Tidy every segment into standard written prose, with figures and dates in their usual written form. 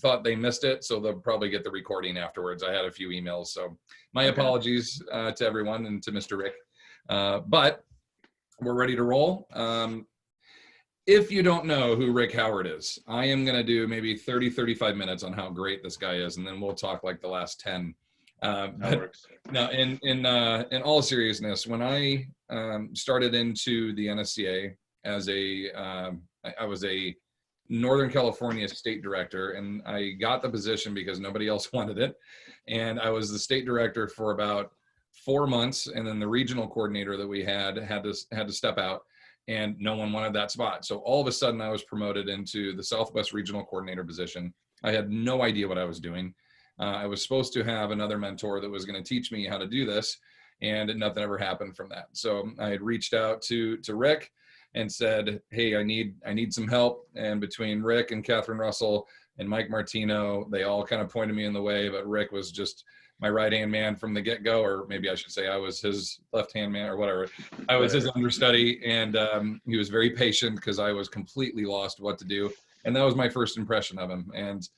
thought they missed it, so they'll probably get the recording afterwards. I had a few emails, so my apologies to everyone and to Mr. Rick. But we're ready to roll. If you don't know who Rick Howard is, I am going to do maybe 35 minutes on how great this guy is, and then we'll talk like the last 10. That works. No, in all seriousness, when I started into the NSCA as I was a Northern California state director, and I got the position because nobody else wanted it. And I was the state director for about 4 months, and then the regional coordinator that we had to step out, and no one wanted that spot. So all of a sudden I was promoted into the Southwest regional coordinator position. I had no idea what I was doing. I was supposed to have another mentor that was going to teach me how to do this, and nothing ever happened from that. So I had reached out to Rick and said, hey, I need some help. And between Rick and Catherine Russell and Mike Martino, they all kind of pointed me in the way, but Rick was just my right-hand man from the get-go, or maybe I should say I was his left-hand man or whatever. I was his understudy, and he was very patient because I was completely lost what to do. And that was my first impression of him. And,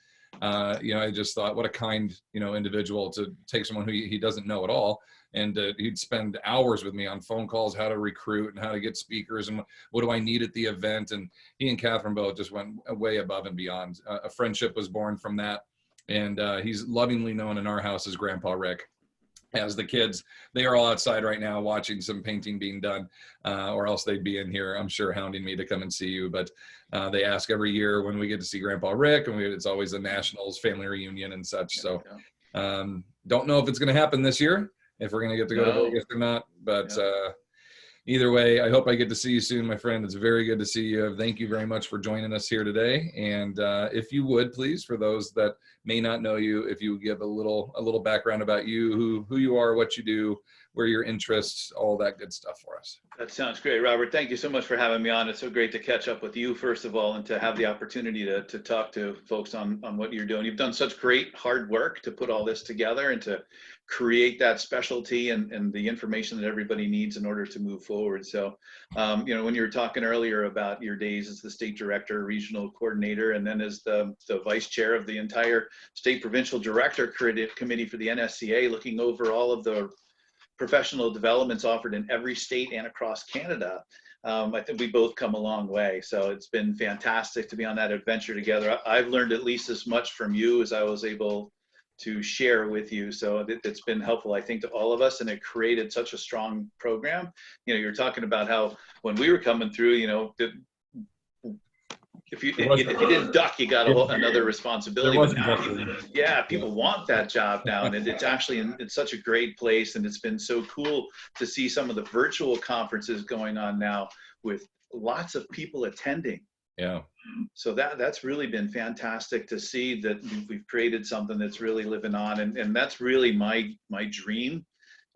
I just thought, what a kind, individual to take someone who he doesn't know at all. And he'd spend hours with me on phone calls, how to recruit and how to get speakers and what do I need at the event. And he and Catherine both just went way above and beyond. A friendship was born from that. And he's lovingly known in our house as Grandpa Rick. As the kids, they are all outside right now watching some painting being done, or else they'd be in here, I'm sure, hounding me to come and see you. But they ask every year when we get to see Grandpa Rick, and it's always a Nationals family reunion and such. So don't know if it's going to happen this year, if we're going to get to go to Vegas or not. But either way, I hope I get to see you soon, my friend. It's very good to see you. Thank you very much for joining us here today. And if you would, please, for those that may not know you, if you would give a little background about you, who you are, what you do, where your interests, all that good stuff for us. That sounds great, Robert. Thank you so much for having me on. It's so great to catch up with you, first of all, and to have the opportunity to talk to folks on what you're doing. You've done such great hard work to put all this together and to create that specialty and the information that everybody needs in order to move forward. So, when you were talking earlier about your days as the state director, regional coordinator, and then as the vice chair of the entire state provincial director committee for the NSCA, looking over all of the professional developments offered in every state and across Canada, I think we both come a long way. So it's been fantastic to be on that adventure together. I've learned at least as much from you as I was able to share with you. So it's been helpful, I think, to all of us, and it created such a strong program. You're talking about how when we were coming through, if you didn't duck, you got another responsibility. But now people want that job now, and it's actually it's such a great place, and it's been so cool to see some of the virtual conferences going on now with lots of people attending. Yeah. So that's really been fantastic to see that we've created something that's really living on, and that's really my dream,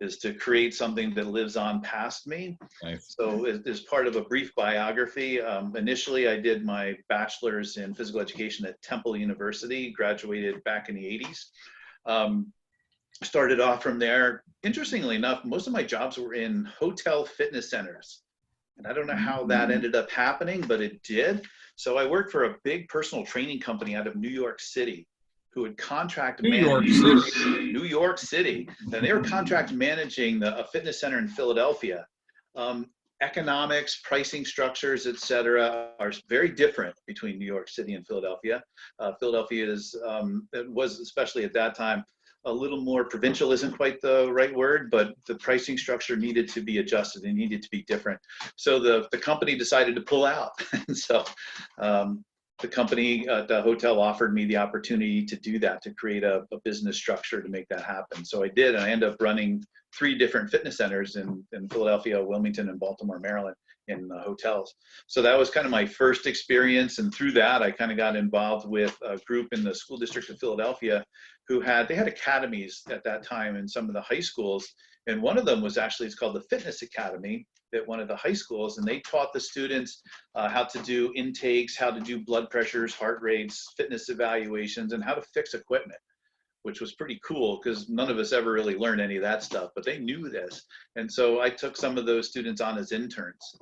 is to create something that lives on past me. Nice. So as part of a brief biography, initially I did my bachelor's in physical education at Temple University, graduated back in the 80s. Started off from there. Interestingly enough, most of my jobs were in hotel fitness centers. And I don't know how that ended up happening, but it did. So I worked for a big personal training company out of New York City, who would contract New York City, and they were contract managing a fitness center in Philadelphia. Economics, pricing structures, et cetera, are very different between New York City and Philadelphia. Philadelphia was, especially at that time, a little more provincial isn't quite the right word, but the pricing structure needed to be adjusted and needed to be different. So the company decided to pull out. And so the company, the hotel, offered me the opportunity to do that, to create a business structure to make that happen. So I did, and I ended up running 3 different fitness centers in Philadelphia, Wilmington, and Baltimore, Maryland, in hotels. So that was kind of my first experience, and through that I kind of got involved with a group in the school district of Philadelphia who had academies at that time in some of the high schools, and one of them was actually, it's called the Fitness Academy at one of the high schools, and they taught the students how to do intakes, how to do blood pressures, heart rates, fitness evaluations, and how to fix equipment, which was pretty cool because none of us ever really learned any of that stuff, but they knew this. And so I took some of those students on as interns.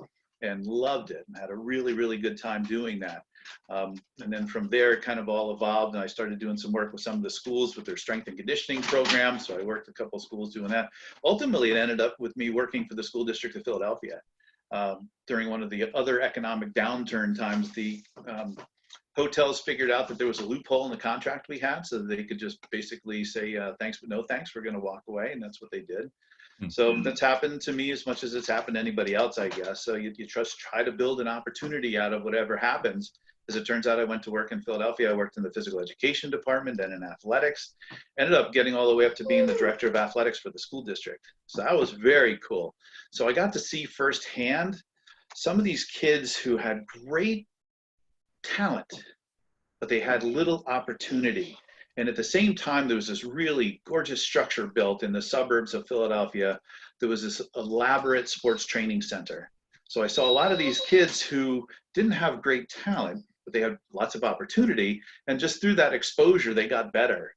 and loved it and had a really, really good time doing that. And then from there, it kind of all evolved, and I started doing some work with some of the schools with their strength and conditioning program. So I worked a couple of schools doing that. Ultimately, it ended up with me working for the school district of Philadelphia. During one of the other economic downturn times, the hotels figured out that there was a loophole in the contract we had, so that they could just basically say, thanks, but no thanks, we're going to walk away. And that's what they did. So that's happened to me as much as it's happened to anybody else, I guess. So you just try to build an opportunity out of whatever happens. As it turns out, I went to work in Philadelphia. I worked in the physical education department, then in athletics. Ended up getting all the way up to being the director of athletics for the school district. So that was very cool. So I got to see firsthand some of these kids who had great talent, but they had little opportunity. And at the same time, there was this really gorgeous structure built in the suburbs of Philadelphia. There was this elaborate sports training center. So I saw a lot of these kids who didn't have great talent, but they had lots of opportunity. And just through that exposure, they got better.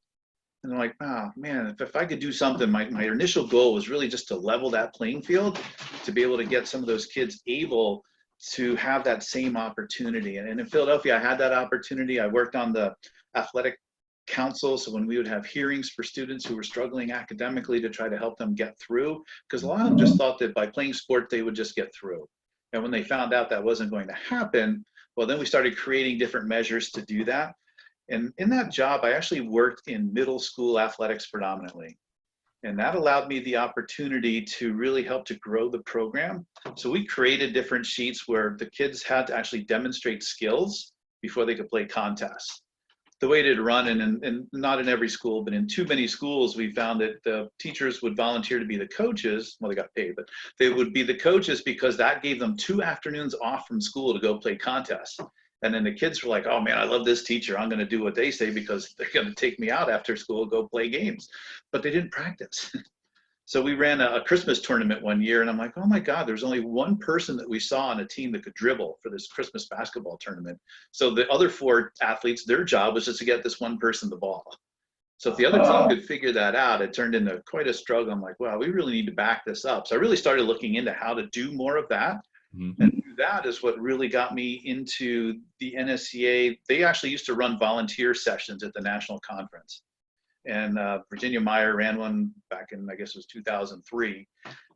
And I'm like, oh man, if I could do something, my initial goal was really just to level that playing field, to be able to get some of those kids able to have that same opportunity. And in Philadelphia, I had that opportunity. I worked on the athletic council. So when we would have hearings for students who were struggling academically to try to help them get through, because a lot of them just thought that by playing sport, they would just get through. And when they found out that wasn't going to happen, well, then we started creating different measures to do that. And in that job, I actually worked in middle school athletics predominantly. And that allowed me the opportunity to really help to grow the program. So we created different sheets where the kids had to actually demonstrate skills before they could play contests. The way it had run, and not in every school, but in too many schools, we found that the teachers would volunteer to be the coaches. Well, they got paid, but they would be the coaches because that gave them 2 afternoons off from school to go play contests. And then the kids were like, oh man, I love this teacher. I'm going to do what they say because they're going to take me out after school, go play games. But they didn't practice. So we ran a Christmas tournament one year, and I'm like, oh my God, there's only one person that we saw on a team that could dribble for this Christmas basketball tournament. So the other 4 athletes, their job was just to get this one person the ball. So if the other team could figure that out, it turned into quite a struggle. I'm like, wow, we really need to back this up. So I really started looking into how to do more of that. And that is what really got me into the NSCA. They actually used to run volunteer sessions at the national conference. And Virginia Meyer ran one back in, I guess it was 2003,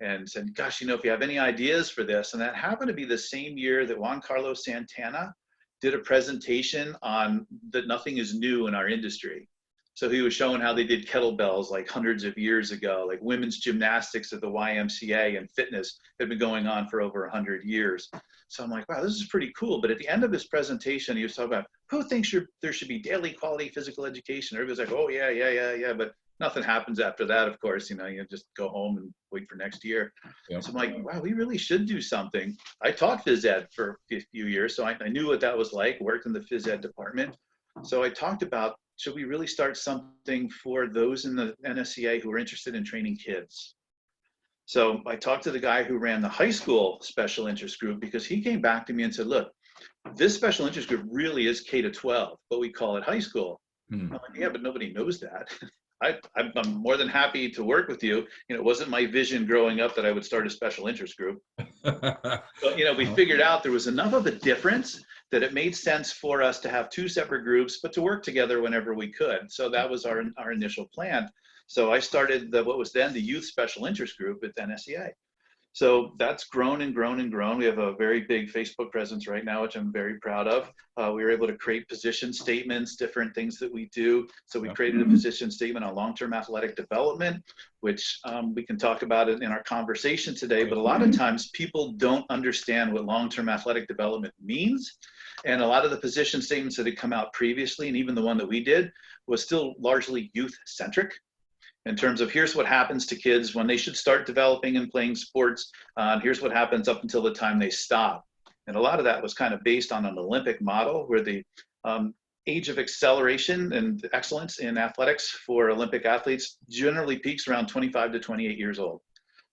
and said, gosh, if you have any ideas for this. And that happened to be the same year that Juan Carlos Santana did a presentation on that nothing is new in our industry. So he was showing how they did kettlebells like hundreds of years ago, like women's gymnastics at the YMCA, and fitness had been going on for over 100 years. So I'm like, wow, this is pretty cool. But at the end of his presentation, he was talking about who thinks there should be daily quality physical education. Everybody's like, oh yeah. But nothing happens after that, of course. You just go home and wait for next year. Yep. So I'm like, wow, we really should do something. I taught phys ed for a few years, so I knew what that was like, worked in the phys ed department. So I talked about, should we really start something for those in the NSCA who are interested in training kids? So I talked to the guy who ran the high school special interest group, because he came back to me and said, look, this special interest group really is K to 12, but we call it high school. I'm like, yeah, but nobody knows that. I'm more than happy to work with you. It wasn't my vision growing up that I would start a special interest group. But, we figured out there was enough of a difference that it made sense for us to have 2 separate groups, but to work together whenever we could. So that was our initial plan. So I started what was then the Youth Special Interest Group at NSCA. So that's grown and grown and grown. We have a very big Facebook presence right now, which I'm very proud of. We were able to create position statements, different things that we do. So we created a position statement on long-term athletic development, which we can talk about it in our conversation today. But a lot of times people don't understand what long-term athletic development means. And a lot of the position statements that had come out previously, and even the one that we did, was still largely youth-centric, in terms of here's what happens to kids when they should start developing and playing sports. Here's what happens up until the time they stop. And a lot of that was kind of based on an Olympic model, where the age of acceleration and excellence in athletics for Olympic athletes generally peaks around 25 to 28 years old.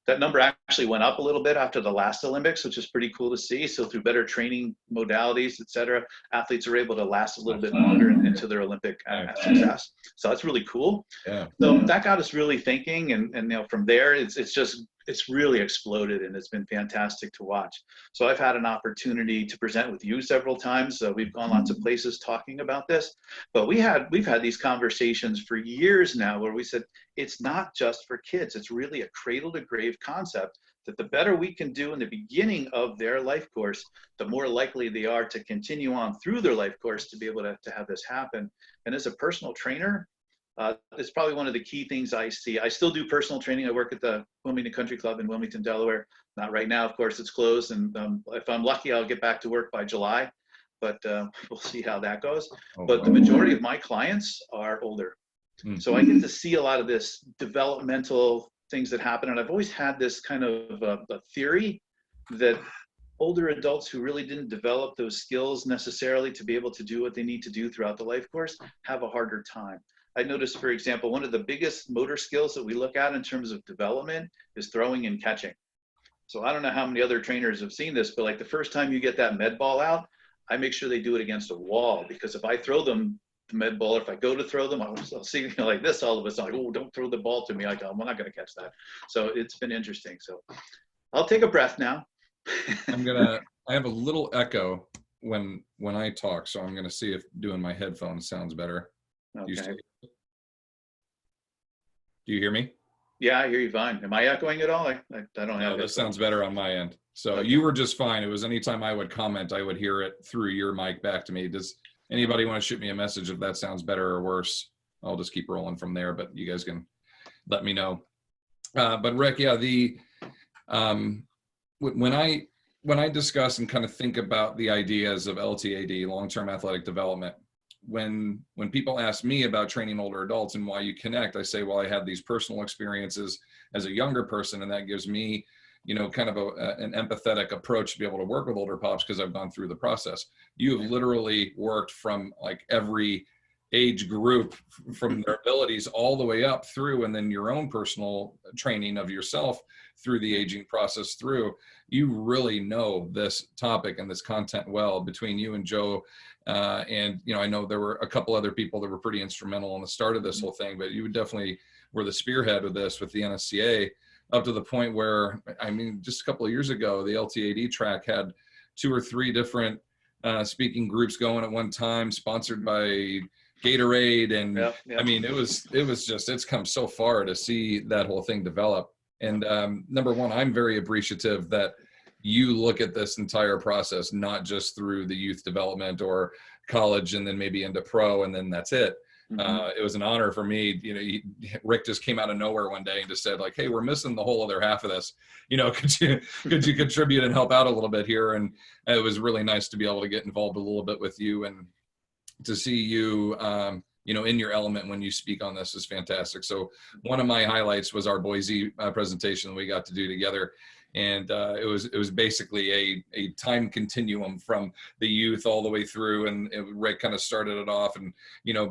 That number actually went up a little bit after the last Olympics, which is pretty cool to see. So through better training modalities, et cetera, athletes are able to last a little bit longer into their Olympic success. So that's really cool. Yeah. So that got us really thinking. And from there, it's just it's really exploded, and it's been fantastic to watch. So I've had an opportunity to present with you several times. We've gone lots of places talking about this, but we've had these conversations for years now where we said, it's not just for kids. It's really a cradle to grave concept, that the better we can do in the beginning of their life course, the more likely they are to continue on through their life course to be able to have this happen. And as a personal trainer, it's probably one of the key things I see. I still do personal training. I work at the Wilmington Country Club in Wilmington, Delaware. Not right now, of course, it's closed. And if I'm lucky, I'll get back to work by July, but we'll see how that goes. But the majority of my clients are older. So I get to see a lot of this developmental things that happen. And I've always had this kind of a theory that older adults who really didn't develop those skills necessarily to be able to do what they need to do throughout the life course have a harder time. I noticed, for example, one of the biggest motor skills that we look at in terms of development is throwing and catching. So I don't know how many other trainers have seen this, but like the first time you get that med ball out, I make sure they do it against a wall, because if I throw them the med ball, or if I go to throw them, I'll see, like this all of a sudden, like, oh, don't throw the ball to me. I'm not going to catch that. So it's been interesting. So I'll take a breath now. I have a little echo when I talk, so I'm going to see if doing my headphones sounds better. Okay. Do you hear me? Yeah, I hear you fine. Am I echoing at all? I don't have it. This sounds better on my end. So Okay. You were just fine. It was anytime I would comment, I would hear it through your mic back to me. Does anybody want to shoot me a message if that sounds better or worse? I'll just keep rolling from there, but you guys can let me know. But Rick, yeah, when I discuss and kind of think about the ideas of LTAD, long-term athletic development, when people ask me about training older adults and why you connect, I say, well, I had these personal experiences as a younger person, and that gives me, kind of an empathetic approach to be able to work with older pops because I've gone through the process. You have literally worked from like every age group, from their abilities all the way up through, and then your own personal training of yourself through the aging process through. You really know this topic and this content well, between you and Joe. And, I know there were a couple other people that were pretty instrumental on the start of this whole thing, but you definitely were the spearhead of this with the NSCA, up to the point where, just a couple of years ago, the LTAD track had 2 or 3 different speaking groups going at one time, sponsored by Gatorade. And Yep. it's come so far to see that whole thing develop. And number one, I'm very appreciative that you look at this entire process, not just through the youth development or college and then maybe into pro, and then that's it. It was an honor for me. Rick just came out of nowhere one day and just said, like, hey, we're missing the whole other half of this. Could you contribute and help out a little bit here? And it was really nice to be able to get involved a little bit with you, and to see you, in your element when you speak on this is fantastic. So one of my highlights was our Boise presentation that we got to do together. And it was basically a time continuum from the youth all the way through. And Rick kind of started it off and,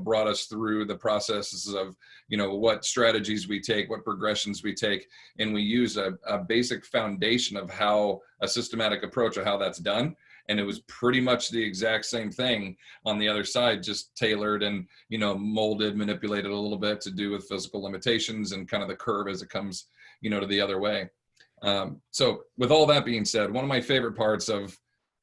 brought us through the processes of, what strategies we take, what progressions we take. And we use a basic foundation of how a systematic approach of how that's done. And it was pretty much the exact same thing on the other side, just tailored and, molded, manipulated a little bit to do with physical limitations and kind of the curve as it comes, to the other way. So with all that being said, one of my favorite parts of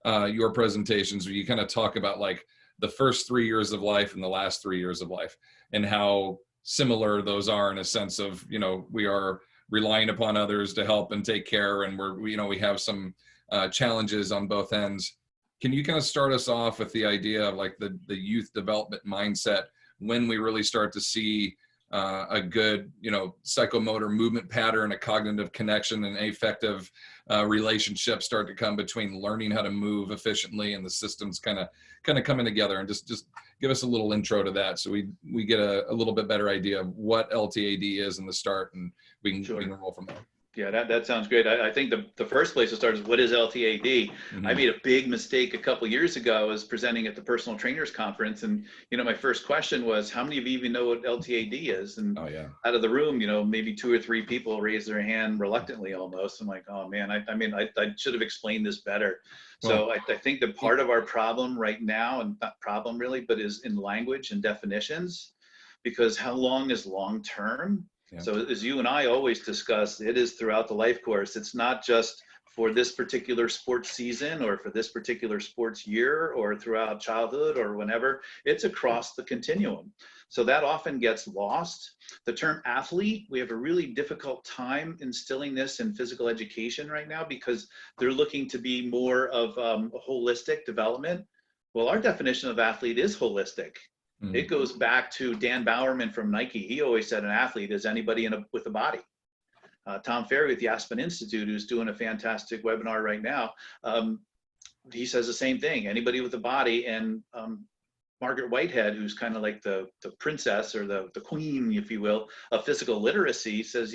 your presentations, where you kind of talk about like the first 3 years of life and the last 3 years of life, and how similar those are in a sense of, we are relying upon others to help and take care. And we have some challenges on both ends. Can you kind of start us off with the idea of like the youth development mindset, when we really start to see a good, psychomotor movement pattern, a cognitive connection, and effective relationship start to come between learning how to move efficiently and the systems kind of coming together? And just give us a little intro to that, so we get a little bit better idea of what LTAD is in the start, and we can roll from there. Yeah, that sounds great. I think the first place to start is, what is LTAD? I made a big mistake a couple years ago. I was presenting at the Personal Trainers Conference, and my first question was, how many of you even know what LTAD is? And out of the room, maybe 2 or 3 people raised their hand reluctantly almost. I'm like, oh man, I should have explained this better. So I think that part of our problem right now, and not problem really, but is in language and definitions, because how long is long term? Yeah. So as you and I always discuss, it is throughout the life course. It's not just for this particular sports season or for this particular sports year or throughout childhood or whenever. It's across the continuum. So that often gets lost. The term athlete, we have a really difficult time instilling this in physical education right now because they're looking to be more of a holistic development. Well, our definition of athlete is holistic. It goes back to Dan Bowerman from Nike. He always said an athlete is anybody with a body. Tom Ferry with the Aspen Institute, who's doing a fantastic webinar right now, he says the same thing, anybody with a body. And Margaret Whitehead, who's kind of like the princess or the queen, if you will, of physical literacy, says,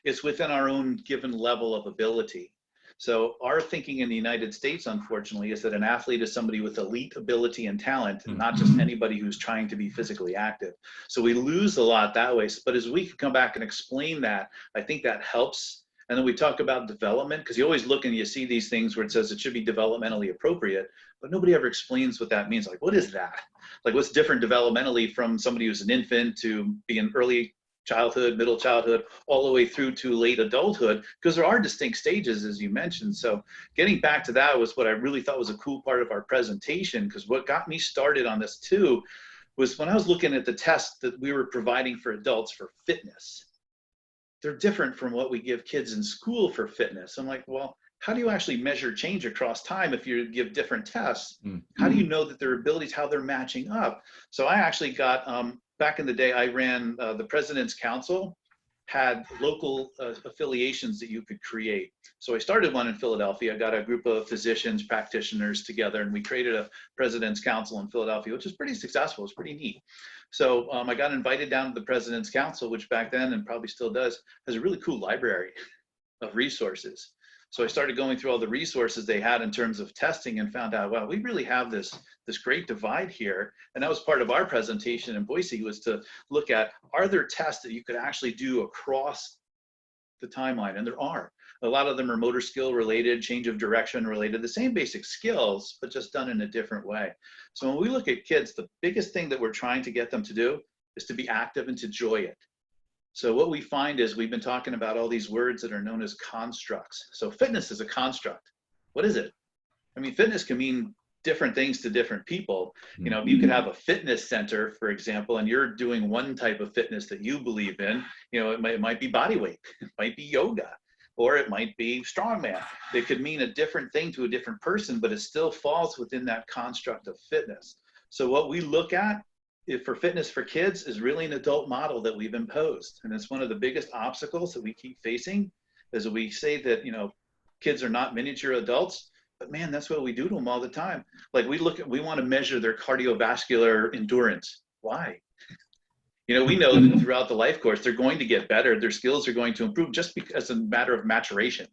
it's within our own given level of ability. So our thinking in the United States, unfortunately, is that an athlete is somebody with elite ability and talent, and not just anybody who's trying to be physically active. So we lose a lot that way. But as we can come back and explain that, I think that helps. And then we talk about development, because you always look and you see these things where it says it should be developmentally appropriate, but nobody ever explains what that means. Like, what is that? Like, what's different developmentally from somebody who's an infant to being early childhood, middle childhood, all the way through to late adulthood, because there are distinct stages, as you mentioned. So getting back to that was what I really thought was a cool part of our presentation, because what got me started on this too was when I was looking at the tests that we were providing for adults for fitness. They're different from what we give kids in school for fitness. I'm like, well, how do you actually measure change across time if you give different tests? How do you know that their abilities, how they're matching up? So I actually got, back in the day, I ran the President's Council, had local affiliations that you could create. So I started one in Philadelphia. I got a group of physicians, practitioners together, and we created a President's Council in Philadelphia, which is pretty successful. It's pretty neat. So I got invited down to the President's Council, which back then, and probably still does, has a really cool library of resources. So I started going through all the resources they had in terms of testing and found out, wow, we really have this great divide here. And that was part of our presentation in Boise, was to look at, are there tests that you could actually do across the timeline? And there are. A lot of them are motor skill related, change of direction related, the same basic skills, but just done in a different way. So when we look at kids, the biggest thing that we're trying to get them to do is to be active and to enjoy it. So what we find is we've been talking about all these words that are known as constructs. So fitness is a construct. What is it? I mean, fitness can mean different things to different people. You could have a fitness center, for example, and you're doing one type of fitness that you believe in. It might be body weight, it might be yoga, or it might be strongman. It could mean a different thing to a different person, but it still falls within that construct of fitness. So what we look at for fitness for kids is really an adult model that we've imposed. And it's one of the biggest obstacles that we keep facing, is that we say that, kids are not miniature adults, but man, that's what we do to them all the time. Like we want to measure their cardiovascular endurance. Why? We know that throughout the life course, they're going to get better. Their skills are going to improve just because it's a matter of maturation.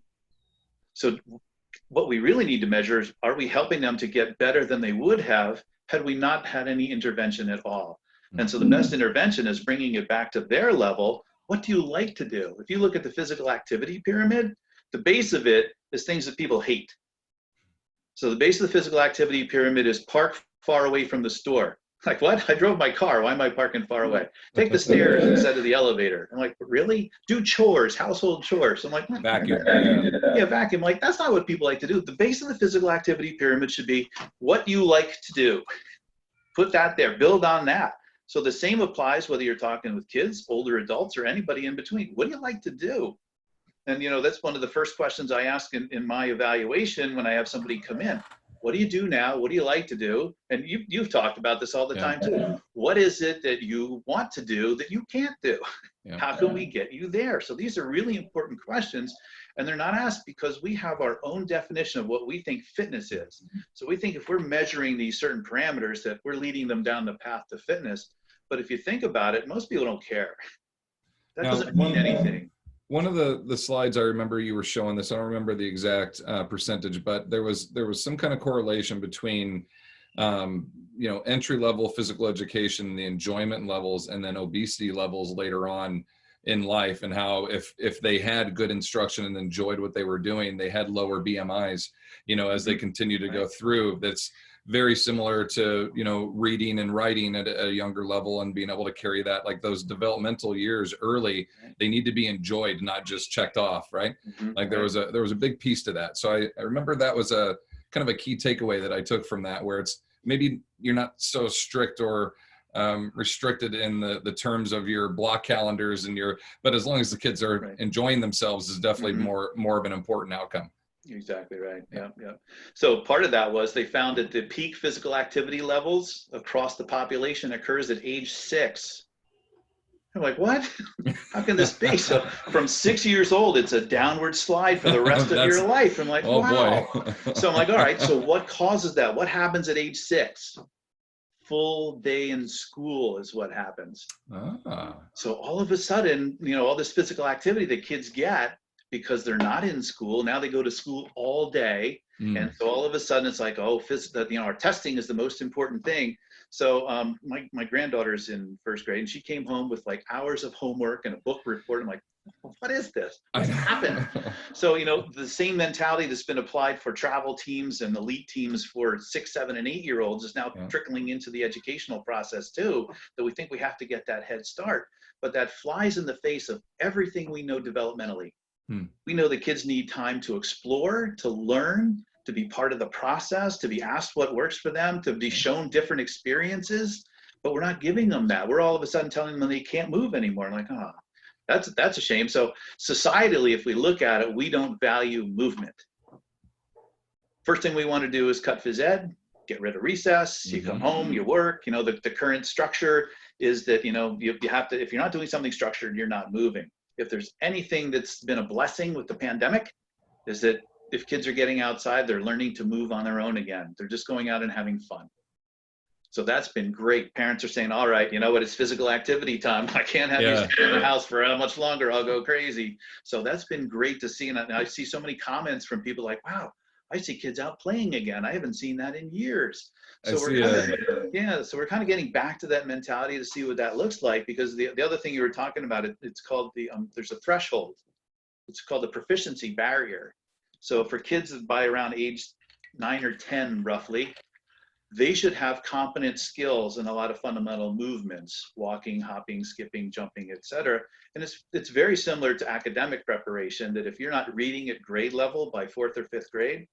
So what we really need to measure is, are we helping them to get better than they would have had we not had any intervention at all? And so the best intervention is bringing it back to their level. What do you like to do? If you look at the physical activity pyramid, the base of it is things that people hate. So the base of the physical activity pyramid is park far away from the store. Like, what? I drove my car. Why am I parking far away? Take the stairs instead of the elevator. I'm like, really? Do chores, household chores. I'm like, Vacuum. Yeah, vacuum. Like, that's not what people like to do. The base of the physical activity pyramid should be what you like to do. Put that there. Build on that. So the same applies whether you're talking with kids, older adults, or anybody in between. What do you like to do? And, that's one of the first questions I ask in my evaluation when I have somebody come in. What do you do now? What do you like to do? And you've talked about this all the time too. What is it that you want to do that you can't do? How can we get you there? So these are really important questions, and they're not asked because we have our own definition of what we think fitness is. So we think if we're measuring these certain parameters that we're leading them down the path to fitness. But if you think about it, most people don't care. That doesn't mean anything. One of the slides I remember you were showing this, I don't remember the exact percentage, but there was some kind of correlation between, entry-level physical education, the enjoyment levels, and then obesity levels later on in life, and how if they had good instruction and enjoyed what they were doing, they had lower BMIs, as they continue to go through. That's very similar to, you know, reading and writing at a younger level and being able to carry that, like those developmental years early, they need to be enjoyed, not just checked off, right? Like there was a big piece to that. So I remember that was a kind of a key takeaway that I took from that, where it's maybe you're not so strict or restricted in the terms of your block calendars and but as long as the kids are enjoying themselves is definitely more of an important outcome. Exactly right. Yeah, yeah. So part of that was they found that the peak physical activity levels across the population occurs at age 6. I'm like, what? How can this be? So from 6 years old, it's a downward slide for the rest of your life. I'm like, oh wow. Boy. So I'm like, all right, so what causes that? What happens at age 6? Full day in school is what happens. So all of a sudden, you know, all this physical activity that kids get, because they're not in school, now they go to school all day. And so all of a sudden it's like, oh, you know, our testing is the most important thing. So my granddaughter's in 1st grade, and she came home with like hours of homework and a book report. I'm like, what is this? What's happened? So, you know, the same mentality that's been applied for travel teams and elite teams for 6, 7, and 8-year-olds is now trickling into the educational process too, that we think we have to get that head start. But that flies in the face of everything we know developmentally. We know that kids need time to explore, to learn, to be part of the process, to be asked what works for them, to be shown different experiences, but we're not giving them that. We're all of a sudden telling them they can't move anymore. I'm like, oh, that's a shame. So societally, if we look at it, we don't value movement. First thing we want to do is cut phys ed, get rid of recess, you come home, you work. You know, the current structure is that, you know, you have to, if you're not doing something structured, you're not moving. If there's anything that's been a blessing with the pandemic, is that if kids are getting outside, they're learning to move on their own again. They're just going out and having fun. So that's been great. Parents are saying, all right, you know what, it's physical activity time. I can't have you stay in the house for how much longer, I'll go crazy. So that's been great to see. And I see so many comments from people like, wow, I see kids out playing again. I haven't seen that in years. So so we're kind of getting back to that mentality to see what that looks like, because the other thing you were talking about, it's called there's a threshold. It's called the proficiency barrier. So for kids by around age 9 or 10, roughly, they should have competent skills in a lot of fundamental movements: walking, hopping, skipping, jumping, etc. And it's very similar to academic preparation, that if you're not reading at grade level by 4th or 5th grade,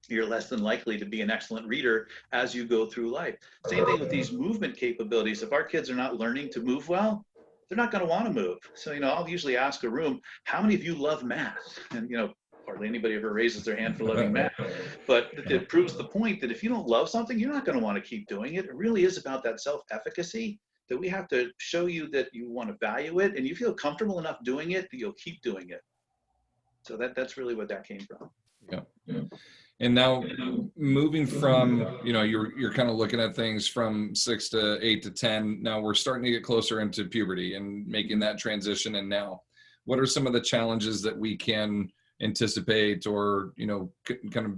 you're less than likely to be an excellent reader as you go through life. Same thing with these movement capabilities. If our kids are not learning to move well, they're not going to want to move. So, you know, I'll usually ask a room, how many of you love math? And, you know, hardly anybody ever raises their hand for loving math. But it proves the point that if you don't love something, you're not going to want to keep doing it. It really is about that self-efficacy, that we have to show you that you want to value it, and you feel comfortable enough doing it that you'll keep doing it. So that's really what that came from. Yeah. And now moving from, you know, you're kind of looking at things from 6 to 8 to 10. Now we're starting to get closer into puberty and making that transition. And now, what are some of the challenges that we can anticipate, or, you know, kind of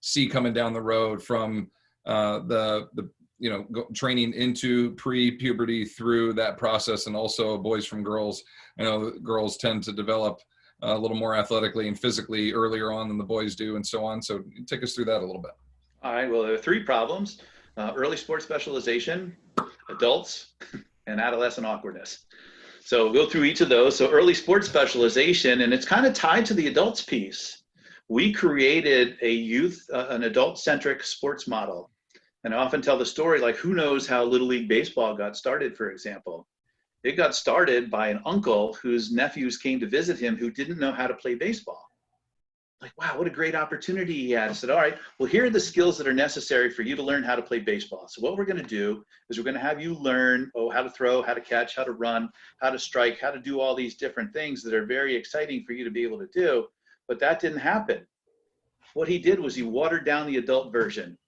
see coming down the road from the you know, training into pre-puberty through that process, and also boys from girls? I know girls tend to develop a little more athletically and physically earlier on than the boys do, and so on. So take us through that a little bit. All right, well, there are 3 problems: early sports specialization, adults, and adolescent awkwardness. So we'll go through each of those. So early sports specialization, and it's kind of tied to the adults piece. We created an adult-centric sports model. And I often tell the story, like, who knows how Little League Baseball got started, for example? It got started by an uncle whose nephews came to visit him who didn't know how to play baseball. Like, wow, what a great opportunity he had. I said, all right, well, here are the skills that are necessary for you to learn how to play baseball. So what we're going to do is we're going to have you learn, how to throw, how to catch, how to run, how to strike, how to do all these different things that are very exciting for you to be able to do. But that didn't happen. What he did was he watered down the adult version.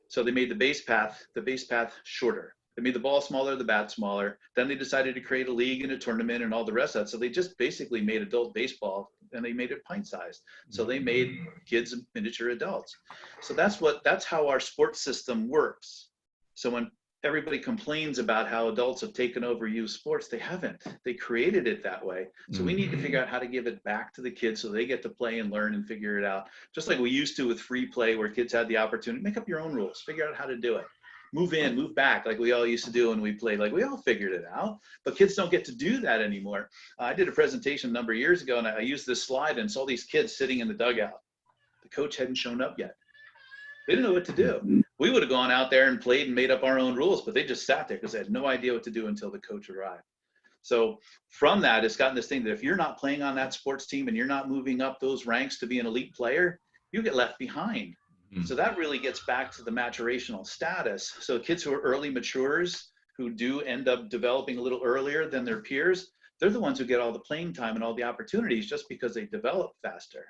So they made the base path shorter. They made the ball smaller, the bat smaller. Then they decided to create a league and a tournament and all the rest of that. So they just basically made adult baseball, and they made it pint-sized. So they made kids miniature adults. So that's how our sports system works. So when everybody complains about how adults have taken over youth sports. They haven't. They created it that way. So we need to figure out how to give it back to the kids so they get to play and learn and figure it out. Just like we used to with free play, where kids had the opportunity, make up your own rules, figure out how to do it. Move in, move back, like we all used to do when we played. Like we all figured it out, but kids don't get to do that anymore. I did a presentation a number of years ago, and I used this slide and saw these kids sitting in the dugout. The coach hadn't shown up yet. They didn't know what to do. We would have gone out there and played and made up our own rules, but they just sat there because they had no idea what to do until the coach arrived. So from that, it's gotten this thing that if you're not playing on that sports team and you're not moving up those ranks to be an elite player, you get left behind. So that really gets back to the maturational status. So kids who are early maturers, who do end up developing a little earlier than their peers, they're the ones who get all the playing time and all the opportunities just because they develop faster.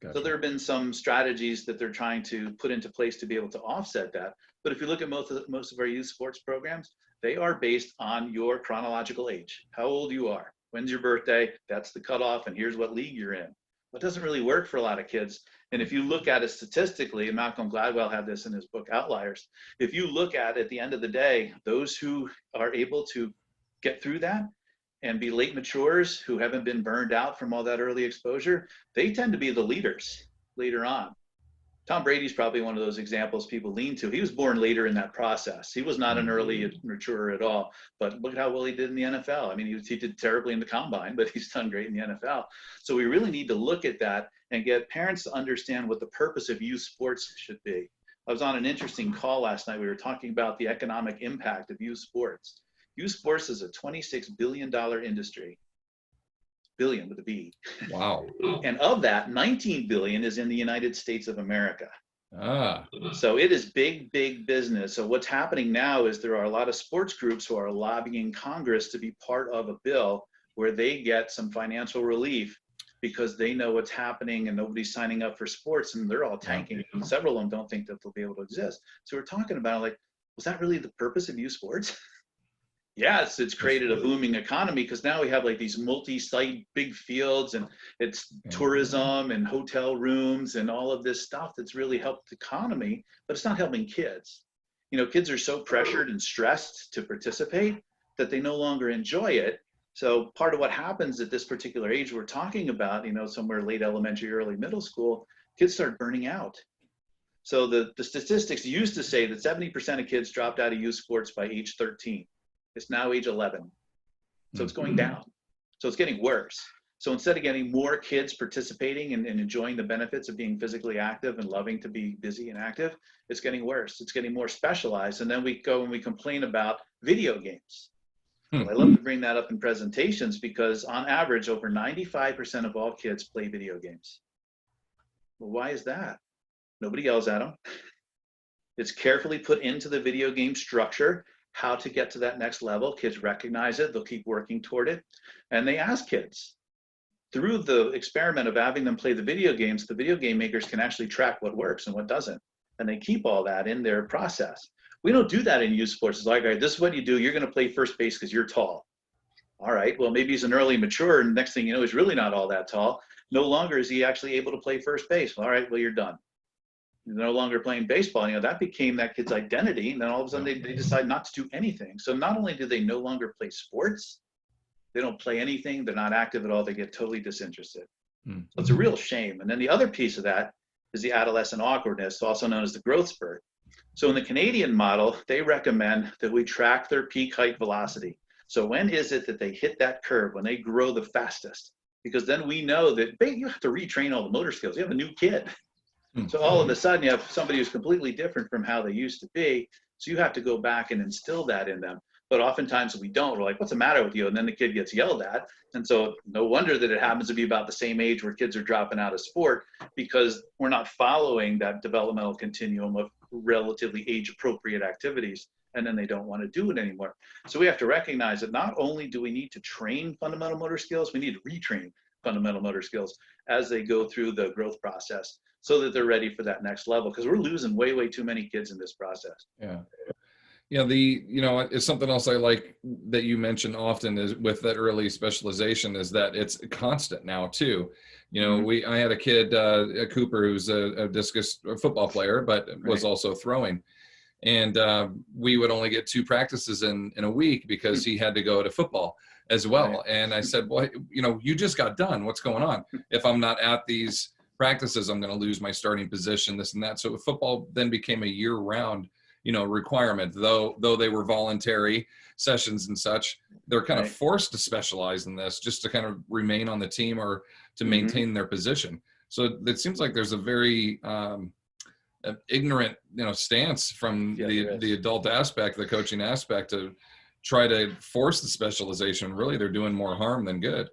Gotcha. So there have been some strategies that they're trying to put into place to be able to offset that. But if you look at most of our youth sports programs, they are based on your chronological age, how old you are, when's your birthday, that's the cutoff, and here's what league you're in. That doesn't really work for a lot of kids. And if you look at it statistically, and Malcolm Gladwell had this in his book Outliers, if you look at the end of the day, those who are able to get through that and be late maturers who haven't been burned out from all that early exposure, they tend to be the leaders later on. Tom Brady's probably one of those examples people lean to. He was born later in that process. He was not an early maturer at all, but look at how well he did in the NFL. I mean, he did terribly in the combine, but he's done great in the NFL. So we really need to look at that and get parents to understand what the purpose of youth sports should be. I was on an interesting call last night. We were talking about the economic impact of youth sports. Youth sports is a $26 billion industry. Billion with a B. Wow. And of that, 19 billion is in the United States of America. Ah. So it is big, big business. So what's happening now is there are a lot of sports groups who are lobbying Congress to be part of a bill where they get some financial relief because they know what's happening and nobody's signing up for sports and they're all tanking. And several of them don't think that they'll be able to exist. So we're talking about like, was that really the purpose of youth sports? Yes, it's created a booming economy because now we have like these multi-site big fields and it's tourism and hotel rooms and all of this stuff that's really helped the economy, but it's not helping kids. You know, kids are so pressured and stressed to participate that they no longer enjoy it. So part of what happens at this particular age we're talking about, you know, somewhere late elementary, early middle school, kids start burning out. So the statistics used to say that 70% of kids dropped out of youth sports by age 13. It's now age 11. So it's going down. So it's getting worse. So instead of getting more kids participating and enjoying the benefits of being physically active and loving to be busy and active, it's getting worse. It's getting more specialized. And then we go and we complain about video games. Well, I love to bring that up in presentations because on average, over 95% of all kids play video games. Well, why is that? Nobody yells at them. It's carefully put into the video game structure how to get to that next level. Kids recognize it, they'll keep working toward it. And they ask kids. Through the experiment of having them play the video games, the video game makers can actually track what works and what doesn't. And they keep all that in their process. We don't do that in youth sports. It's like, all right, this is what you do. You're gonna play first base because you're tall. All right, well, maybe he's an early mature and next thing you know, he's really not all that tall. No longer is he actually able to play first base. All right, well, you're done. You're no longer playing baseball, you know, that became that kid's identity. And then all of a sudden they decide not to do anything. So not only do they no longer play sports, they don't play anything, they're not active at all, they get totally disinterested. So it's a real shame. And then the other piece of that is the adolescent awkwardness, also known as the growth spurt. So in the Canadian model, they recommend that we track their peak height velocity. So when is it that they hit that curve, when they grow the fastest? Because then we know that you have to retrain all the motor skills. You have a new kid. So all of a sudden you have somebody who's completely different from how they used to be. So you have to go back and instill that in them. But oftentimes we don't. We're like, what's the matter with you? And then the kid gets yelled at. And so no wonder that it happens to be about the same age where kids are dropping out of sport because we're not following that developmental continuum of relatively age appropriate activities. And then they don't want to do it anymore. So we have to recognize that not only do we need to train fundamental motor skills, we need to retrain fundamental motor skills as they go through the growth process so that they're ready for that next level, because we're losing way, way too many kids in this process. Yeah. Yeah, it's something else I like that you mention often is with that early specialization is that it's constant now too. You know, I had a kid, Cooper, who's a discus football player, but was also throwing. And we would only get 2 practices in a week because he had to go to football as well. Right. And I said, well, you know, you just got done. What's going on? If I'm not at these practices, I'm going to lose my starting position, this and that. So football then became a year-round, you know, requirement. Though they were voluntary sessions and such, they're kind of forced to specialize in this just to kind of remain on the team or to maintain their position. So it seems like there's a very ignorant, you know, stance from the adult aspect, the coaching aspect, to try to force the specialization. Really, they're doing more harm than good.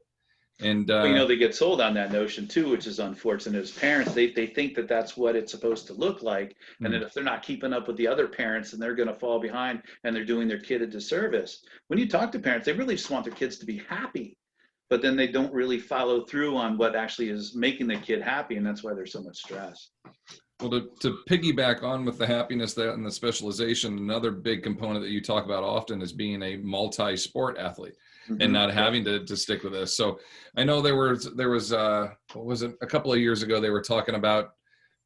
And well, you know, they get sold on that notion too, which is unfortunate. As parents, they think that that's what it's supposed to look like, and that if they're not keeping up with the other parents, then they're going to fall behind, and they're doing their kid a disservice. When you talk to parents, they really just want their kids to be happy, but then they don't really follow through on what actually is making the kid happy, and that's why there's so much stress. Well, to piggyback on with the happiness that and the specialization, another big component that you talk about often is being a multi-sport athlete and not having to stick with this. So I know there was what was it, a couple of years ago, they were talking about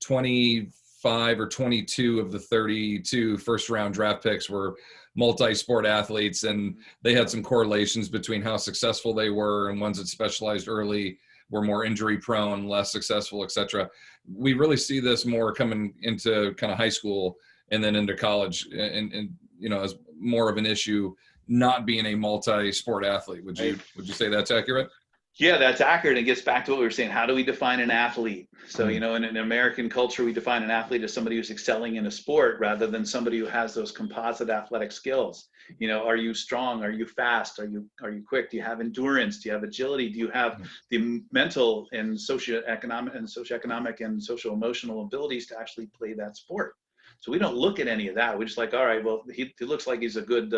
25 or 22 of the 32 first round draft picks were multi-sport athletes, and they had some correlations between how successful they were, and ones that specialized early were more injury prone, less successful, etc. We really see this more coming into kind of high school and then into college, and you know, as more of an issue, not being a multi-sport athlete. Would you say that's accurate? Yeah, that's accurate. It gets back to what we were saying. How do we define an athlete? So, you know, in American culture, we define an athlete as somebody who's excelling in a sport rather than somebody who has those composite athletic skills. You know, are you strong? Are you fast? Are you quick? Do you have endurance? Do you have agility? Do you have the mental and socioeconomic and social emotional abilities to actually play that sport? So we don't look at any of that. We're just like, all right, well, he looks like he's a good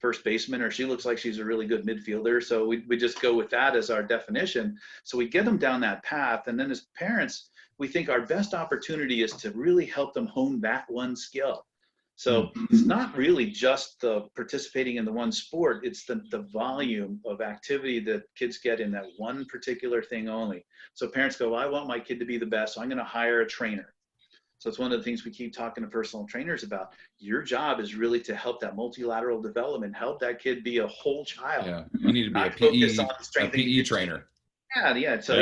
first baseman, or she looks like she's a really good midfielder. So we just go with that as our definition. So we get them down that path. And then as parents, we think our best opportunity is to really help them hone that one skill. So it's not really just the participating in the one sport, it's the volume of activity that kids get in that one particular thing only. So parents go, well, I want my kid to be the best, so I'm going to hire a trainer. So it's one of the things we keep talking to personal trainers about. Your job is really to help that multilateral development, help that kid be a whole child. Yeah, you need to be a PE trainer. Yeah. So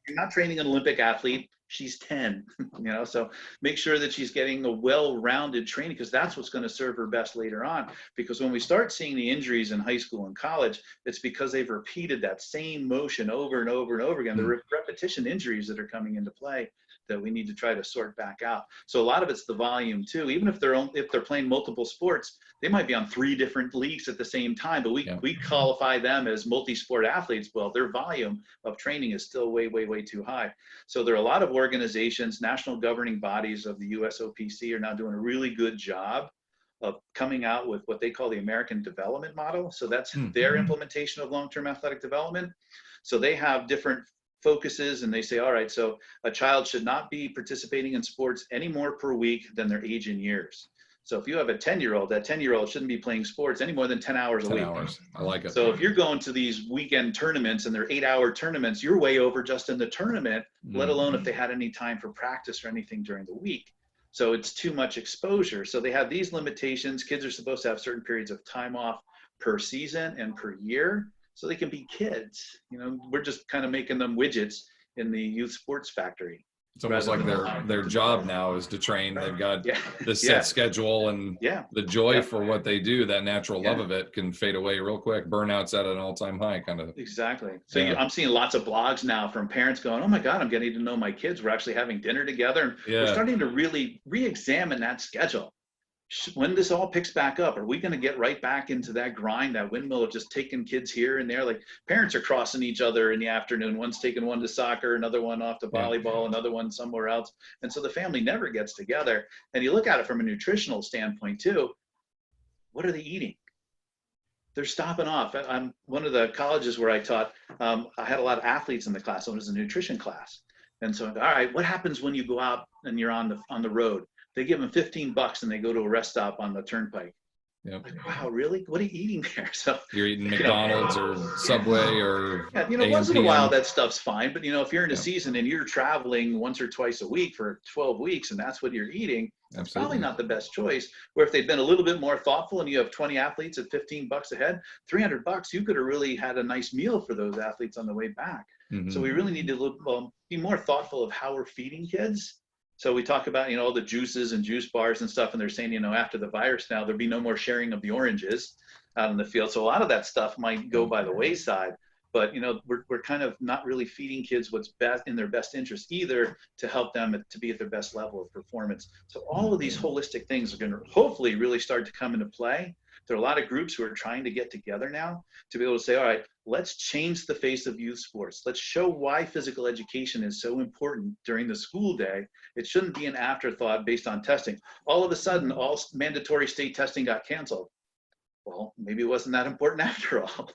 you're not training an Olympic athlete. She's 10, you know, so make sure that she's getting a well-rounded training, because that's what's going to serve her best later on. Because when we start seeing the injuries in high school and college, it's because they've repeated that same motion over and over and over again. The repetition injuries that are coming into play that we need to try to sort back out. So a lot of it's the volume too. Even if they're playing multiple sports, they might be on 3 different leagues at the same time, but we qualify them as multi-sport athletes. Well, their volume of training is still way, way, way too high. So there are a lot of organizations, national governing bodies of the USOPC are now doing a really good job of coming out with what they call the American Development Model. So that's their implementation of long-term athletic development. So they have different focuses, and they say, all right, so a child should not be participating in sports any more per week than their age in years. So if you have a 10-year-old, that 10-year-old shouldn't be playing sports any more than 10 hours a week. 10 hours. I like it. So if you're going to these weekend tournaments and they're 8-hour tournaments, you're way over just in the tournament, let alone if they had any time for practice or anything during the week. So it's too much exposure. So they have these limitations. Kids are supposed to have certain periods of time off per season and per year, so they can be kids. You know, we're just kind of making them widgets in the youth sports factory. It's almost like their job now is to train. They've got this set schedule, and the joy for what they do, that natural love of it, can fade away real quick. Burnout's at an all-time high, kind of. Exactly. So I'm seeing lots of blogs now from parents going, oh my God, I'm getting to know my kids. We're actually having dinner together. And we're starting to really re-examine that schedule. When this all picks back up, are we going to get right back into that grind, that windmill of just taking kids here and there? Like, parents are crossing each other in the afternoon. One's taking one to soccer, another one off to volleyball, another one somewhere else. And so the family never gets together. And you look at it from a nutritional standpoint too. What are they eating? They're stopping off. I'm one of the colleges where I taught. I had a lot of athletes in the class. So it was a nutrition class. And so, all right, what happens when you go out and you're on the road? They give them $15 and they go to a rest stop on the turnpike. Yep. Like, wow, really? What are you eating there? So You're eating you know, McDonald's or Subway or yeah, AM once in a while PM. that stuff's fine, but if you're in a Yeah, season and you're traveling once or twice a week for 12 weeks and that's what you're eating, it's probably absolutely. not the best choice. Where if they've been a little bit more thoughtful and you have 20 athletes at $15 a head, $300, you could have really had a nice meal for those athletes on the way back. So we really need to be more thoughtful of how we're feeding kids. So we talk about, all the juices and juice bars and stuff, and they're saying, after the virus now, there'll be no more sharing of the oranges out in the field. So a lot of that stuff might go by the wayside. But we're kind of not really feeding kids what's best in their best interest either, to help them to be at their best level of performance. So all of these holistic things are going to hopefully really start to come into play. There are a lot of groups who are trying to get together now to be able to say, all right, let's change the face of youth sports. Let's show why physical education is so important during the school day. It shouldn't be an afterthought based on testing. All of a sudden, all mandatory state testing got canceled. Well, maybe it wasn't that important after all.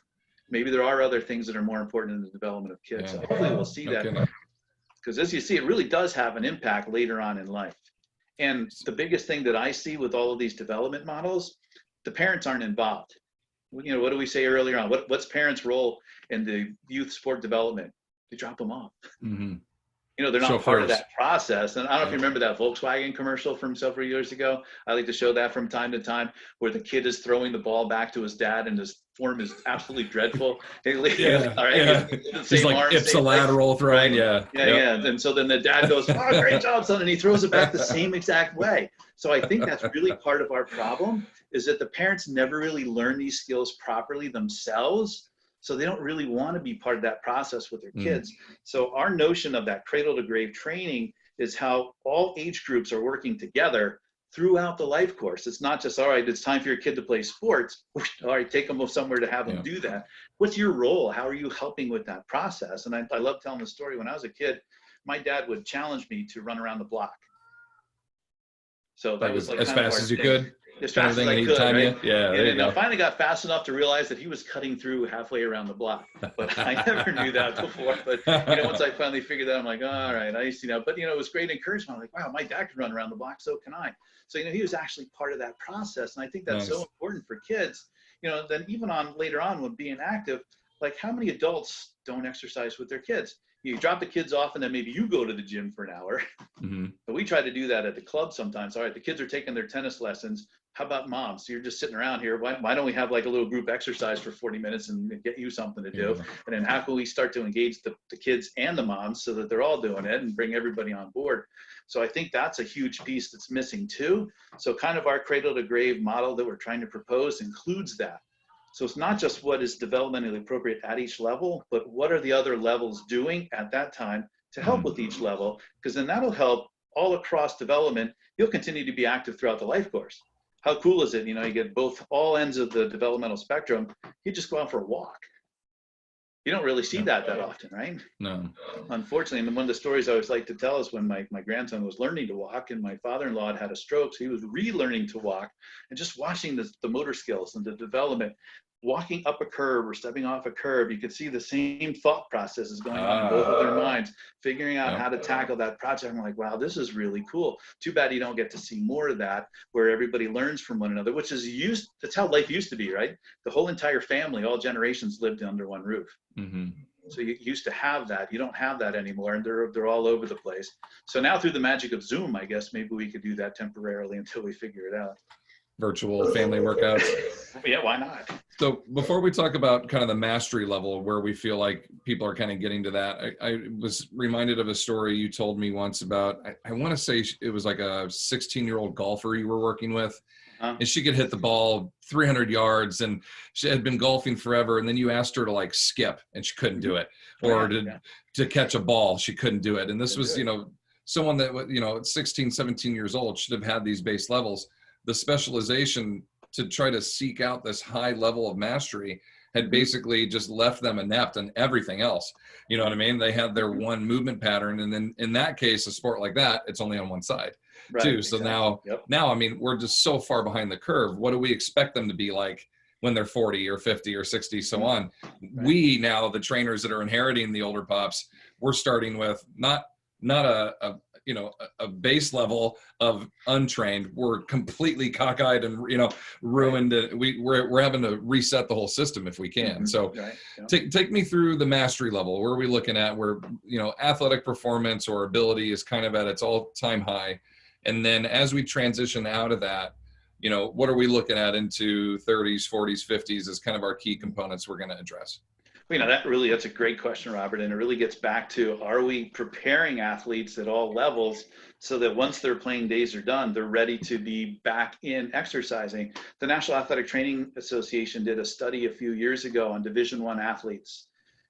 Maybe there are other things that are more important in the development of kids. Yeah. So hopefully we'll see that, because as you see, it really does have an impact later on in life. And the biggest thing that I see with all of these development models, the parents aren't involved. What do we say earlier on? What's parents' role in the youth sport development? They drop them off. They're not part of that process. And I don't know if you remember that Volkswagen commercial from several years ago. I like to show that from time to time, where the kid is throwing the ball back to his dad and his form is absolutely dreadful. Yeah, all right. yeah. He's like ipsilateral throwing. Right? Yeah. And so then the dad goes, "Oh, great job, son," and he throws it back the same exact way. So I think that's really part of our problem, is that the parents never really learn these skills properly themselves. So they don't really want to be part of that process with their kids. So our notion of that cradle to grave training is how all age groups are working together throughout the life course. It's not just, all right, it's time for your kid to play sports. All right, take them somewhere to have them do that. What's your role? How are you helping with that process? And I love telling the story. When I was a kid, my dad would challenge me to run around the block. So that was like as fast as you could. As fast as I could, right? Yeah, and I finally got fast enough to realize that he was cutting through halfway around the block. But I never knew that before. But once I finally figured that, I'm like, all right, I see now. But it was great encouragement. I'm like, wow, my dad can run around the block, so can I. So he was actually part of that process, and I think that's so important for kids. Then even on later on when being active, like how many adults don't exercise with their kids? You drop the kids off and then maybe you go to the gym for an hour. But we try to do that at the club sometimes. All right, the kids are taking their tennis lessons. How about moms? So you're just sitting around here. Why don't we have like a little group exercise for 40 minutes and get you something to do? And then how can we start to engage the kids and the moms so that they're all doing it and bring everybody on board? So I think that's a huge piece that's missing too. So kind of our cradle to grave model that we're trying to propose includes that. So it's not just what is developmentally appropriate at each level, but what are the other levels doing at that time to help with each level? Because then that'll help all across development. You'll continue to be active throughout the life course. How cool is it? You get all ends of the developmental spectrum. You just go out for a walk. You don't really see that often, right? No. Unfortunately, and one of the stories I always like to tell is when my grandson was learning to walk and my father-in-law had a stroke, so he was relearning to walk, and just watching the motor skills and the development, walking up a curb or stepping off a curb, you could see the same thought processes going on in both of their minds, figuring out how to tackle that project. I'm like, wow, this is really cool. Too bad you don't get to see more of that, where everybody learns from one another, which is that's how life used to be, right? The whole entire family, all generations lived under one roof. So you used to have that. You don't have that anymore, and they're all over the place. So now through the magic of Zoom, I guess maybe we could do that temporarily until we figure it out. Virtual family workouts. Yeah, why not? So before we talk about kind of the mastery level where we feel like people are kind of getting to that, I was reminded of a story you told me once about, I want to say it was like a 16-year-old golfer you were working with. And she could hit the ball 300 yards and she had been golfing forever. And then you asked her to like skip and she couldn't do it, or to catch a ball. She couldn't do it. And this was, someone that, at 16, 17 years old should have had these base levels. The specialization to try to seek out this high level of mastery had basically just left them inept on everything else. You know what I mean? They had their one movement pattern. And then in that case, a sport like that, it's only on one side too. So now, I mean, we're just so far behind the curve. What do we expect them to be like when they're 40 or 50 or 60, so on? We now, the trainers that are inheriting the older pops, we're starting with not a you know, a base level of untrained, we're completely cockeyed and, you know, ruined. We're having to reset the whole system if we can. So take me through the mastery level. Where are we looking at where, you know, athletic performance or ability is kind of at its all-time high? And then as we transition out of that, you know, what are we looking at into 30s, 40s, 50s as kind of our key components we're going to address? You know, that's a great question, Robert. And it really gets back to, are we preparing athletes at all levels so that once their playing days are done, they're ready to be back in exercising? The National Athletic Training Association did a study a few years ago on Division I athletes.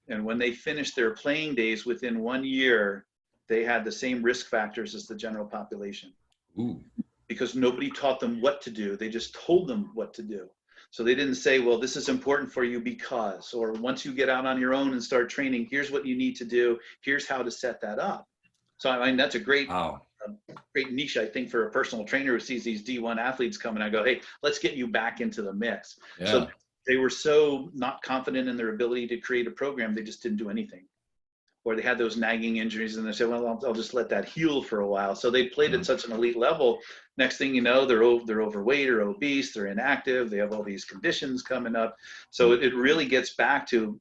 And when they finished their playing days within 1 year, they had the same risk factors as the general population. Ooh. Because nobody taught them what to do. They just told them what to do. So they didn't say, well, this is important for you because, or once you get out on your own and start training, here's what you need to do. Here's how to set that up. So I mean, that's a great, great niche, I think, for a personal trainer who sees these D1 athletes come and I go, hey, let's get you back into the mix. Yeah. So they were so not confident in their ability to create a program, they just didn't do anything. Or they had those nagging injuries and they said, well, I'll just let that heal for a while. So they played at such an elite level. Next thing you know, they're overweight or obese, they're inactive, they have all these conditions coming up. So it really gets back to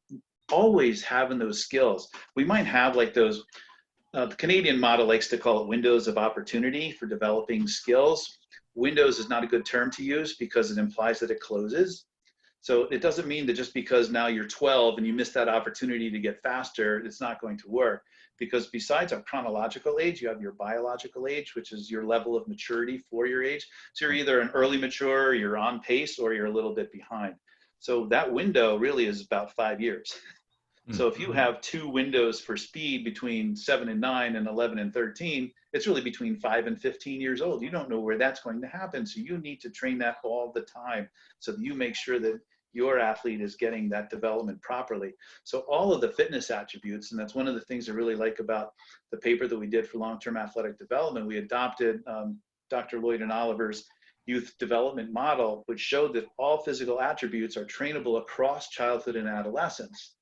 always having those skills. We might have like those, the Canadian model likes to call it windows of opportunity for developing skills. Windows is not a good term to use because it implies that it closes. So it doesn't mean that just because now you're 12 and you missed that opportunity to get faster, it's not going to work. Because besides our chronological age, you have your biological age, which is your level of maturity for your age. So you're either an early mature, you're on pace, or you're a little bit behind. So that window really is about 5 years. So if you have 2 windows for speed between 7 and 9 and 11 and 13, it's really between 5 and 15 years old. You don't know where that's going to happen. So you need to train that all the time so that you make sure that your athlete is getting that development properly. So all of the fitness attributes, and that's one of the things I really like about the paper that we did for long-term athletic development. We adopted Dr. Lloyd and Oliver's youth development model, which showed that all physical attributes are trainable across childhood and adolescence.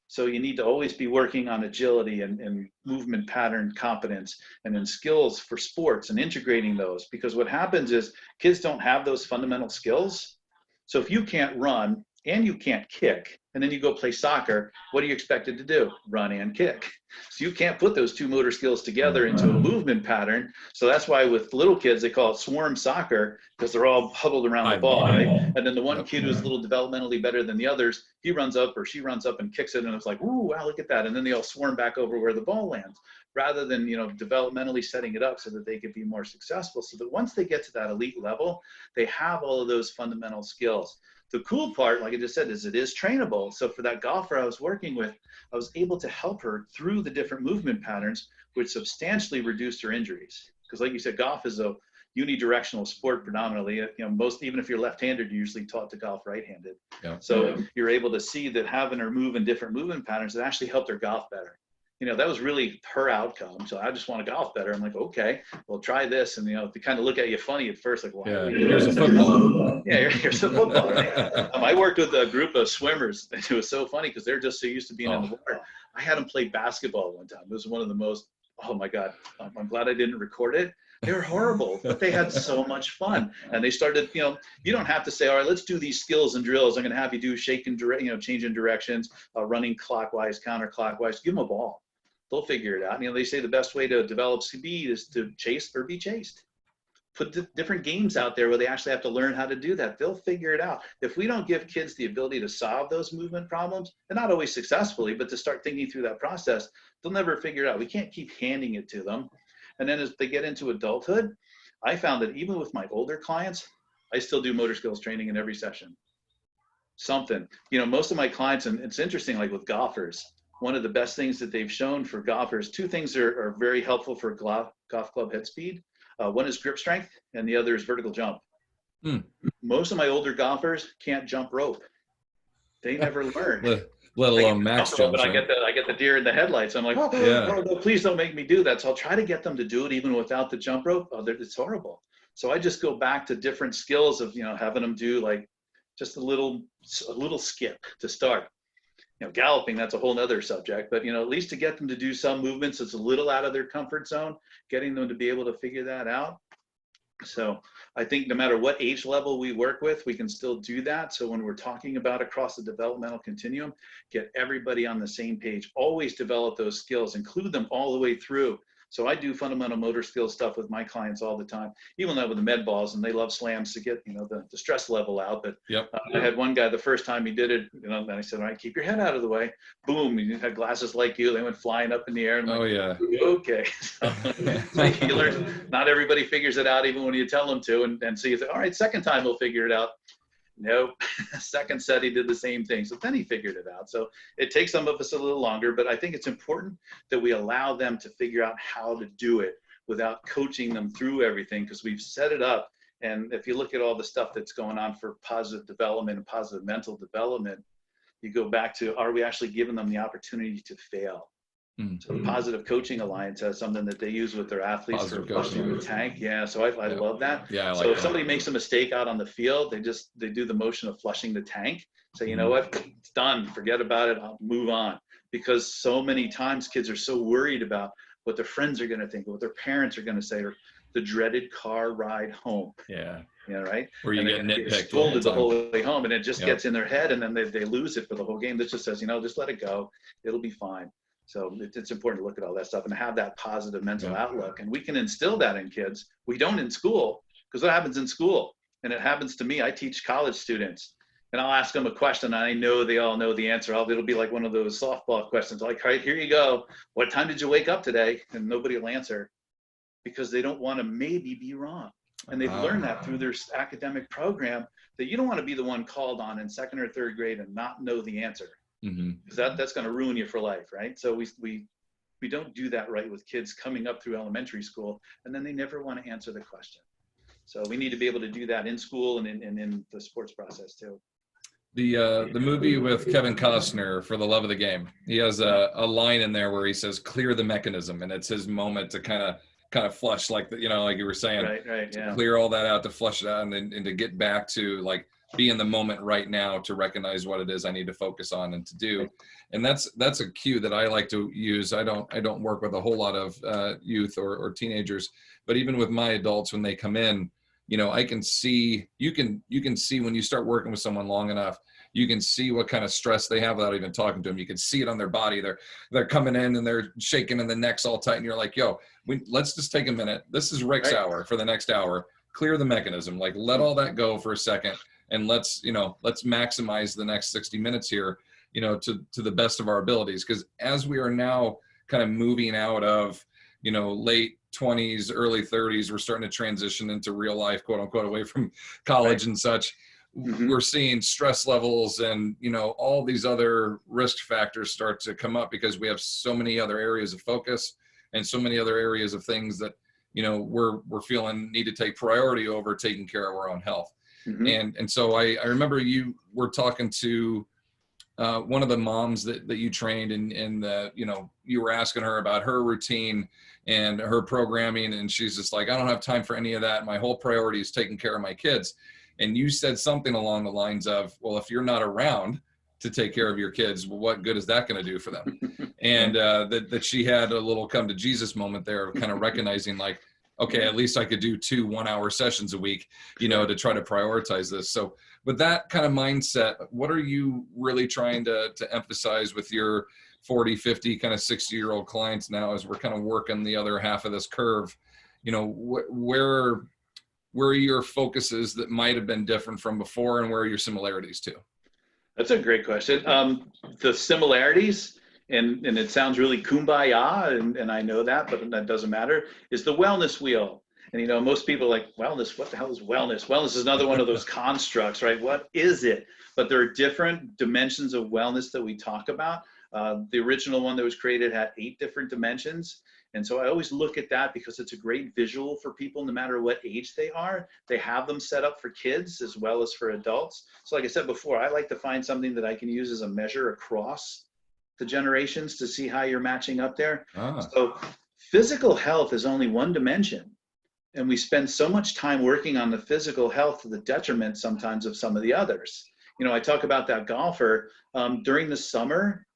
So you need to always be working on agility and movement pattern competence and then skills for sports and integrating those, because what happens is kids don't have those fundamental skills. So if you can't run and you can't kick, and then you go play soccer, what are you expected to do? Run and kick. So you can't put those 2 motor skills together into a movement pattern. So that's why with little kids, they call it swarm soccer, because they're all huddled around the ball, right? And then the one kid who's a little developmentally better than the others, he runs up or she runs up and kicks it, and it's like, ooh, wow, look at that. And then they all swarm back over where the ball lands, rather than, you know, developmentally setting it up so that they could be more successful. So that once they get to that elite level, they have all of those fundamental skills. The cool part, like I just said, is it is trainable. So for that golfer I was working with, I was able to help her through the different movement patterns, which substantially reduced her injuries. Because like you said, golf is a unidirectional sport predominantly. You know, even if you're left-handed, you're usually taught to golf right-handed. Yeah. So you're able to see that having her move in different movement patterns, it actually helped her golf better. You know, that was really her outcome. So I just want to golf better. I'm like, okay, well, try this. And, you know, they kind of look at you funny at first, like, well, yeah, here's a football. Yeah, here's a football, right? I worked with a group of swimmers. It was so funny because they're just so used to being in the water. I had them play basketball one time. It was one of the most, oh my God, I'm glad I didn't record it. They were horrible, but they had so much fun. And they started, you know, you don't have to say, all right, let's do these skills and drills. I'm going to have you do shake and direct, you know, change in directions, running clockwise, counterclockwise. Give them a ball. They'll figure it out. You know, they say the best way to develop speed is to chase or be chased. Put different games out there where they actually have to learn how to do that. They'll figure it out. If we don't give kids the ability to solve those movement problems, and not always successfully, but to start thinking through that process, they'll never figure it out. We can't keep handing it to them. And then as they get into adulthood, I found that even with my older clients, I still do motor skills training in every session. Something, you know, most of my clients, and it's interesting, like with golfers, one of the best things that they've shown for golfers, 2 things are very helpful for golf club head speed. One is grip strength, and the other is vertical jump. Most of my older golfers can't jump rope. They never learned. Let alone max jump. But I get the deer in the headlights. I'm like, oh, no, please don't make me do that. So I'll try to get them to do it even without the jump rope. Oh, it's horrible. So I just go back to different skills of, you know, having them do like just a little skip to start. galloping, that's a whole nother subject, but, at least to get them to do some movements that's a little out of their comfort zone, getting them to be able to figure that out. So I think no matter what age level we work with, we can still do that. So when we're talking about across the developmental continuum, get everybody on the same page, always develop those skills, include them all the way through. So I do fundamental motor skills stuff with my clients all the time, even though with the med balls, and they love slams to get, the stress level out. But I had one guy, the first time he did it, and I said, all right, keep your head out of the way. Boom, he had glasses like you. They went flying up in the air. And okay. So you learn, not everybody figures it out, even when you tell them to. And so you say, all right, second time we'll figure it out. Nope. Second set, he did the same thing. So then he figured it out. So it takes some of us a little longer, but I think it's important that we allow them to figure out how to do it without coaching them through everything, because we've set it up. And if you look at all the stuff that's going on for positive development and positive mental development, you go back to, are we actually giving them the opportunity to fail? So the Positive Coaching Alliance has something that they use with their athletes for flushing the tank. Yeah, so I love that. Yeah, so if somebody makes a mistake out on the field, they do the motion of flushing the tank. Say, you know what, it's done. Forget about it. I'll move on. Because so many times kids are so worried about what their friends are going to think, what their parents are going to say, or the dreaded car ride home. Yeah. Right. Where you get nitpicked, scolded the whole way home, and it just gets in their head, and then they lose it for the whole game. That just says, just let it go. It'll be fine. So it's important to look at all that stuff and have that positive mental outlook. And we can instill that in kids. We don't in school, because what happens in school, and it happens to me, I teach college students, and I'll ask them a question, and I know they all know the answer. It'll be like one of those softball questions, like, all right, here you go. What time did you wake up today? And nobody will answer, because they don't want to maybe be wrong. And they've learned that through their academic program, that you don't want to be the one called on in second or third grade and not know the answer. Because that's going to ruin you for life, right? So we don't do that right with kids coming up through elementary school, and then they never want to answer the question. So we need to be able to do that in school and in the sports process too. The movie with Kevin Costner, For the Love of the Game, he has a line in there where he says, "Clear the mechanism," and it's his moment to kind of flush, like like you were saying, right, to clear all that out, to flush it out, and to get back to like be in the moment right now, to recognize what it is I need to focus on and to do. And that's a cue that I like to use. I don't work with a whole lot of youth or teenagers, but even with my adults, when they come in, I can see, you can see when you start working with someone long enough, you can see what kind of stress they have without even talking to them. You can see it on their body. They're coming in and they're shaking and the neck's all tight, and you're like, yo, let's just take a minute. This is Rick's hour for the next hour. Clear the mechanism. Like, let all that go for a second. And let's maximize the next 60 minutes here, to the best of our abilities. Because as we are now kind of moving out of, late 20s, early 30s, we're starting to transition into real life, quote unquote, away from college and such. We're seeing stress levels and, all these other risk factors start to come up, because we have so many other areas of focus and so many other areas of things that, we're feeling need to take priority over taking care of our own health. And so I remember you were talking to one of the moms that you trained, and you were asking her about her routine and her programming, and she's just like, I don't have time for any of that. My whole priority is taking care of my kids. And you said something along the lines of, well, if you're not around to take care of your kids, well, what good is that going to do for them? And that she had a little come to Jesus moment there, kind of recognizing like, okay, at least I could do 2 1-hour sessions a week, to try to prioritize this. So with that kind of mindset, what are you really trying to emphasize with your 40, 50, kind of 60-year-old clients now, as we're kind of working the other half of this curve? Where are your focuses that might have been different from before, and where are your similarities too? That's a great question. The similarities, and it sounds really kumbaya, and I know that, but that doesn't matter, is the wellness wheel. And, most people are like, wellness, what the hell is wellness? Wellness is another one of those constructs, right? What is it? But there are different dimensions of wellness that we talk about. The original one that was created had 8 different dimensions. And so I always look at that because it's a great visual for people, no matter what age they are. They have them set up for kids as well as for adults. So like I said before, I like to find something that I can use as a measure across the generations to see how you're matching up there. So physical health is only one dimension. And we spend so much time working on the physical health to the detriment sometimes of some of the others. You know, I talk about that golfer during the summer.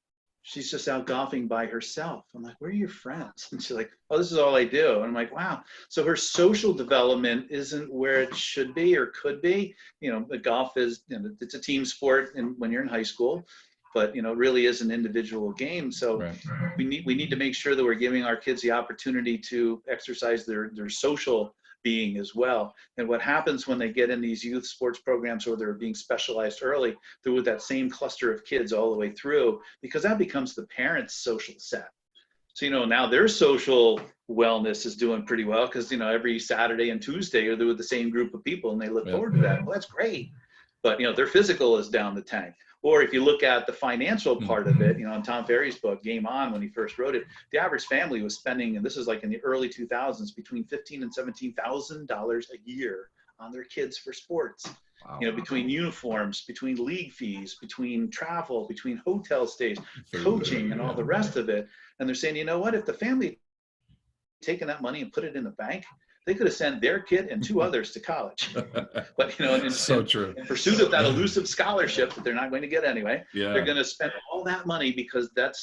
She's just out golfing by herself. I'm like, where are your friends? And she's like, oh, this is all I do. And I'm like, wow. So her social development isn't where it should be or could be. You know, the golf is, you know, it's a team sport and when you're in high school, but you know, it really is an individual game. So Right. we need to make sure that we're giving our kids the opportunity to exercise their social being as well. And what happens when they get in these youth sports programs or they're being specialized early, they're with that same cluster of kids all the way through, because that becomes the parents' social set. So, you know, now their social wellness is doing pretty well because, you know, every Saturday and Tuesday they're with the same group of people and they look forward to that. Well, that's great. But, you know, their physical is down the tank. Or if you look at the financial part of it, you know, in Tom Ferry's book, Game On, when he first wrote it, the average family was spending, and this is like in the early 2000s, between $15,000 and $17,000 a year on their kids for sports. Wow. You know, between uniforms, between league fees, between travel, between hotel stays, coaching, and all the rest of it. And they're saying, you know what, if the family had taken that money and put it in the bank, they could have sent their kid and 2 others to college. But, you know, in pursuit of that elusive scholarship that they're not going to get anyway, they're going to spend all that money because that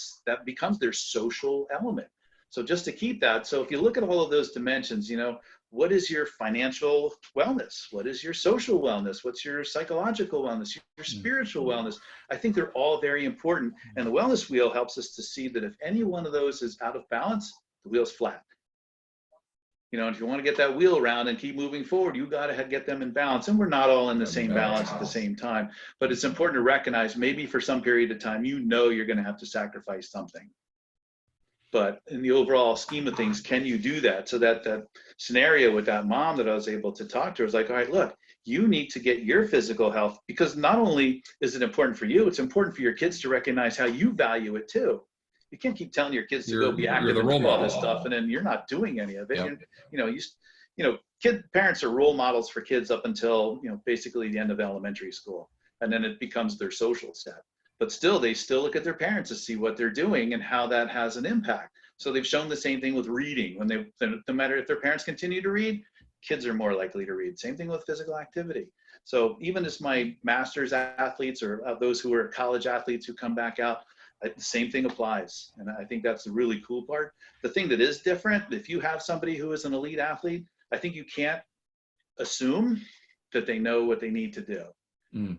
becomes their social element. So just to keep that. So if you look at all of those dimensions, you know, what is your financial wellness? What is your social wellness? What's your psychological wellness? Your spiritual wellness? I think they're all very important. And the wellness wheel helps us to see that if any one of those is out of balance, the wheel's flat. You know, if you want to get that wheel around and keep moving forward, you got to get them in balance. And we're not all in the same balance at the same time. But it's important to recognize maybe for some period of time, you know, you're going to have to sacrifice something. But in the overall scheme of things, can you do that? So that scenario with that mom that I was able to talk to was like, all right, look, you need to get your physical health, because not only is it important for you, it's important for your kids to recognize how you value it too. You can't keep telling your kids to go be active and do all this stuff, and then you're not doing any of it. Yep. Parents are role models for kids up until, you know, basically the end of elementary school, and then it becomes their social set. But still, they still look at their parents to see what they're doing and how that has an impact. So they've shown the same thing with reading. No matter if their parents continue to read, kids are more likely to read. Same thing with physical activity. So even as my master's athletes or those who are college athletes who come back out, the same thing applies. And I think that's the really cool part. The thing that is different, if you have somebody who is an elite athlete, I think you can't assume that they know what they need to do.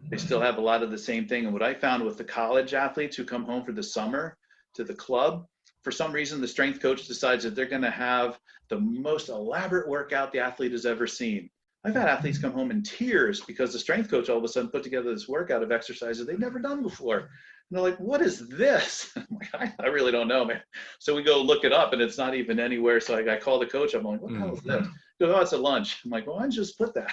They still have a lot of the same thing. And what I found with the college athletes who come home for the summer to the club, for some reason, the strength coach decides that they're going to have the most elaborate workout the athlete has ever seen. I've had athletes come home in tears because the strength coach all of a sudden put together this workout of exercises they've never done before. And they're like, what is this? I'm like, I really don't know, man. So we go look it up and it's not even anywhere. So I call the coach. I'm like, what the hell is this? He goes, oh, it's a lunch. I'm like, well, why don't you just put that?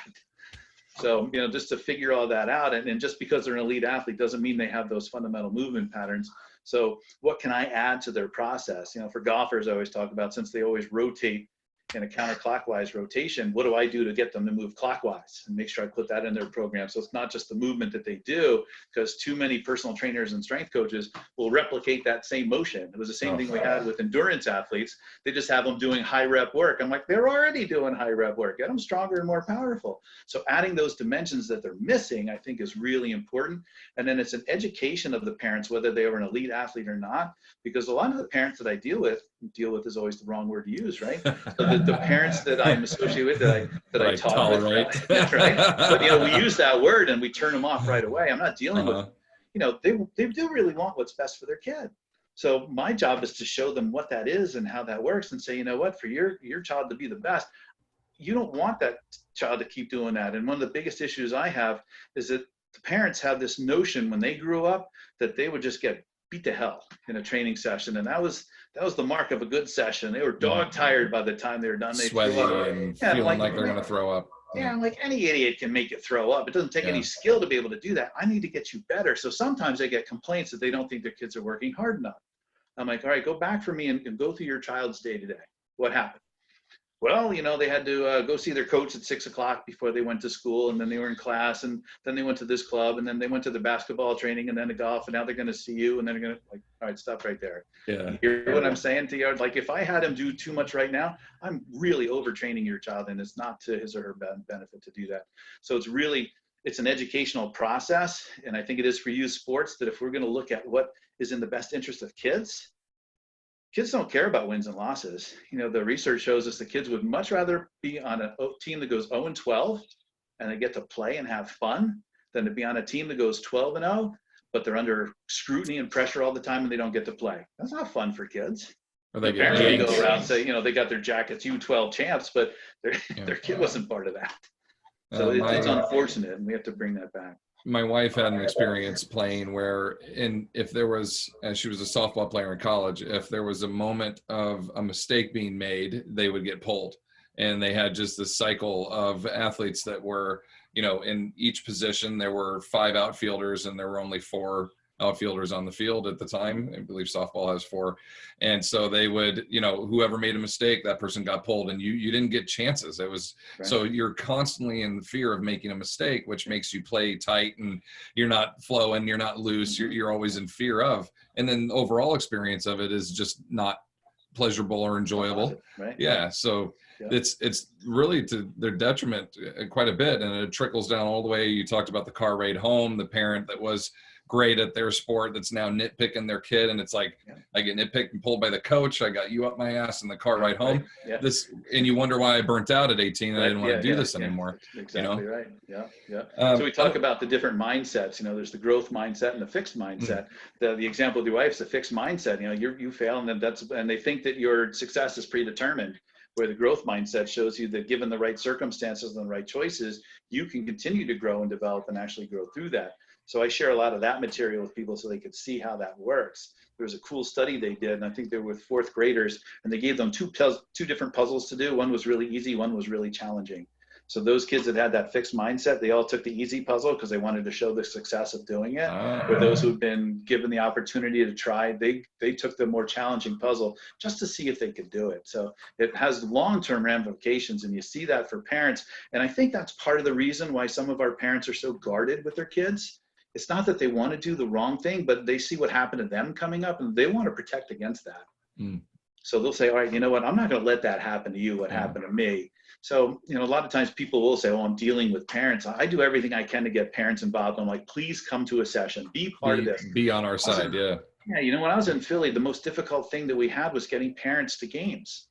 So, you know, just to figure all that out. And just because they're an elite athlete doesn't mean they have those fundamental movement patterns. So what can I add to their process? You know, for golfers, I always talk about, since they always rotate in a counterclockwise rotation, what do I do to get them to move clockwise and make sure I put that in their program? So it's not just the movement that they do, because too many personal trainers and strength coaches will replicate that same motion. It was the same thing we had with endurance athletes. They just have them doing high rep work. I'm like, they're already doing high rep work. Get them stronger and more powerful. So adding those dimensions that they're missing, I think, is really important. And then it's an education of the parents, whether they are an elite athlete or not, because a lot of the parents that I deal with is always the wrong word to use, right? So the parents that I'm associated with, that I talk tolerate. with, right? But, you know, we use that word and we turn them off right away. I'm not dealing with, you know, they do really want what's best for their kid. So my job is to show them what that is and how that works, and say, you know what, for your child to be the best, you don't want that child to keep doing that. And one of the biggest issues I have is that the parents have this notion when they grew up that they would just get beat to hell in a training session, and that was the mark of a good session. They were dog tired by the time they were done. They sweaty and feeling like they're going to throw up. Yeah, like any idiot can make you throw up. It doesn't take any skill to be able to do that. I need to get you better. So sometimes they get complaints that they don't think their kids are working hard enough. I'm like, all right, go back for me and go through your child's day today. What happened? Well, you know, they had to go see their coach at 6 o'clock before they went to school, and then they were in class, and then they went to this club, and then they went to the basketball training, and then to golf, and now they're going to see you, and then they're going to, like, all right, stop right there. Yeah. You hear what I'm saying to you? Like, if I had him do too much right now, I'm really overtraining your child, and it's not to his or her benefit to do that. So it's really it's an educational process. And I think it is for youth sports, that if we're going to look at what is in the best interest of kids, kids don't care about wins and losses. You know, the research shows us the kids would much rather be on a team that goes 0-12 and they get to play and have fun than to be on a team that goes 12-0, but they're under scrutiny and pressure all the time and they don't get to play. That's not fun for kids. Or they The get parents can games. go around and say, you know, they got their jackets U12 champs, but their kid wasn't part of that. So it's unfortunate, and we have to bring that back. My wife had an experience playing where, if there was, and she was a softball player in college, if there was a moment of a mistake being made, they would get pulled. And they had just this cycle of athletes that were, you know, in each position, there were 5 outfielders and there were only 4 outfielders on the field at the time. I believe softball has 4. And so they would, you know, whoever made a mistake, that person got pulled, and you didn't get chances. It was, right. So you're constantly in fear of making a mistake, which makes you play tight, and you're not flowing, you're not loose, you're always in fear of. And then the overall experience of it is just not pleasurable or enjoyable. Right. Yeah. So it's really to their detriment quite a bit, and it trickles down all the way. You talked about the car ride home, the parent that was great at their sport that's now nitpicking their kid, and it's like, I get nitpicked and pulled by the coach. I got you up my ass in the car ride home. This, and you wonder why I burnt out at 18 and I didn't want to do this anymore. Exactly, you know? Right. Yeah. So we talk about the different mindsets. You know, there's the growth mindset and the fixed mindset. The example of your wife is a fixed mindset. You know, you fail, and then and they think that your success is predetermined. Where the growth mindset shows you that given the right circumstances and the right choices, you can continue to grow and develop and actually grow through that. So I share a lot of that material with people so they could see how that works. There was a cool study they did, and I think they were with 4th graders, and they gave them two different puzzles to do. One was really easy, one was really challenging. So those kids that had that fixed mindset, they all took the easy puzzle because they wanted to show the success of doing it. For those who've been given the opportunity to try, they took the more challenging puzzle just to see if they could do it. So it has long-term ramifications, and you see that for parents. And I think that's part of the reason why some of our parents are so guarded with their kids. It's not that they want to do the wrong thing, but they see what happened to them coming up, and they want to protect against that. So they'll say, all right, you know what, I'm not going to let that happen to you, what happened to me. So, you know, a lot of times people will say, oh, I'm dealing with parents. I do everything I can to get parents involved. I'm like, please come to a session, be part of this. Be on our side, Yeah, you know, when I was in Philly, the most difficult thing that we had was getting parents to games.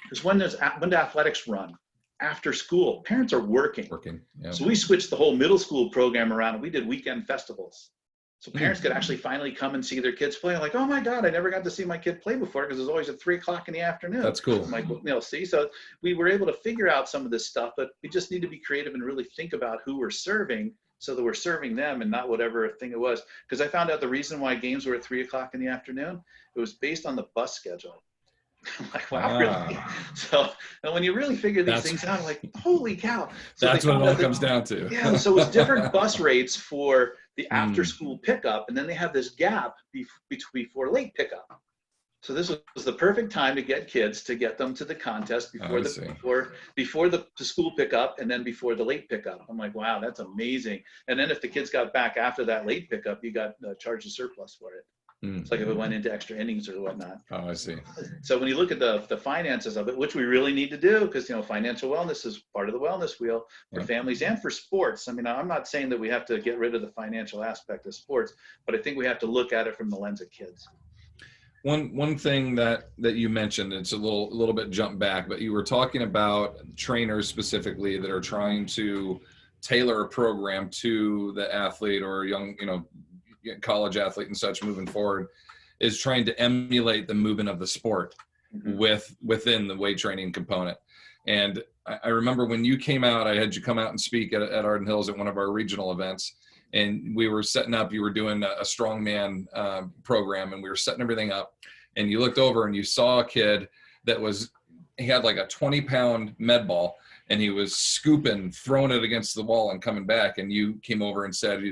Because when do athletics run? After school, parents are working. So we switched the whole middle school program around, and we did weekend festivals. So parents could actually finally come and see their kids play. Like, oh my God, I never got to see my kid play before because it was always at 3 o'clock in the afternoon. That's cool. I'm like, well, you know, see, so we were able to figure out some of this stuff, but we just need to be creative and really think about who we're serving so that we're serving them and not whatever thing it was. Because I found out the reason why games were at 3 o'clock in the afternoon, it was based on the bus schedule. I'm like, wow, really? So, and when you really figure these things out, I'm like, holy cow. So that's what it all comes down to. Yeah, so it was different bus rates for the after school pickup, and then they have this gap before late pickup. So this was the perfect time to get kids, to get them to the contest before the school pickup, and then before the late pickup. I'm like, wow, that's amazing. And then if the kids got back after that late pickup, you got charged a surplus for it. It's like if it went into extra innings or whatnot. Oh, I see. So when you look at the finances of it, which we really need to do, because, you know, financial wellness is part of the wellness wheel for families and for sports. I mean, I'm not saying that we have to get rid of the financial aspect of sports, but I think we have to look at it from the lens of kids. One thing that you mentioned, it's a little bit jump back, but you were talking about trainers specifically that are trying to tailor a program to the athlete or young, you know, college athlete and such moving forward, is trying to emulate the movement of the sport within the weight training component. And I remember when you came out, I had you come out and speak at Arden Hills at one of our regional events, and we were setting up, you were doing a strongman program, and we were setting everything up, and you looked over and you saw a kid that he had like a 20-pound med ball, and he was scooping, throwing it against the wall and coming back, and you came over and said,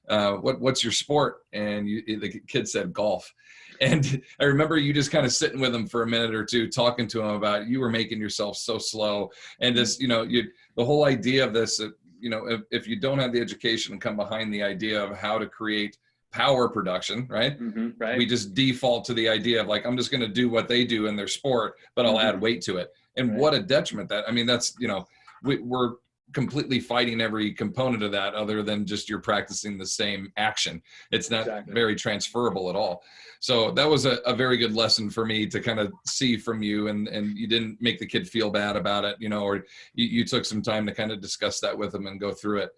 what's your sport? And the kid said golf. And I remember you just kind of sitting with him for a minute or two, talking to him about, you were making yourself so slow. And this, you know, the whole idea of this, you know, if you don't have the education and come behind the idea of how to create power production, right? Right. We just default to the idea of like, I'm just going to do what they do in their sport, but I'll add weight to it. And what a detriment that, I mean, that's, you know, we're completely fighting every component of that other than just you're practicing the same action. It's not very transferable at all. So that was a very good lesson for me to kind of see from you, and you didn't make the kid feel bad about it, or you took some time to kind of discuss that with them and go through it.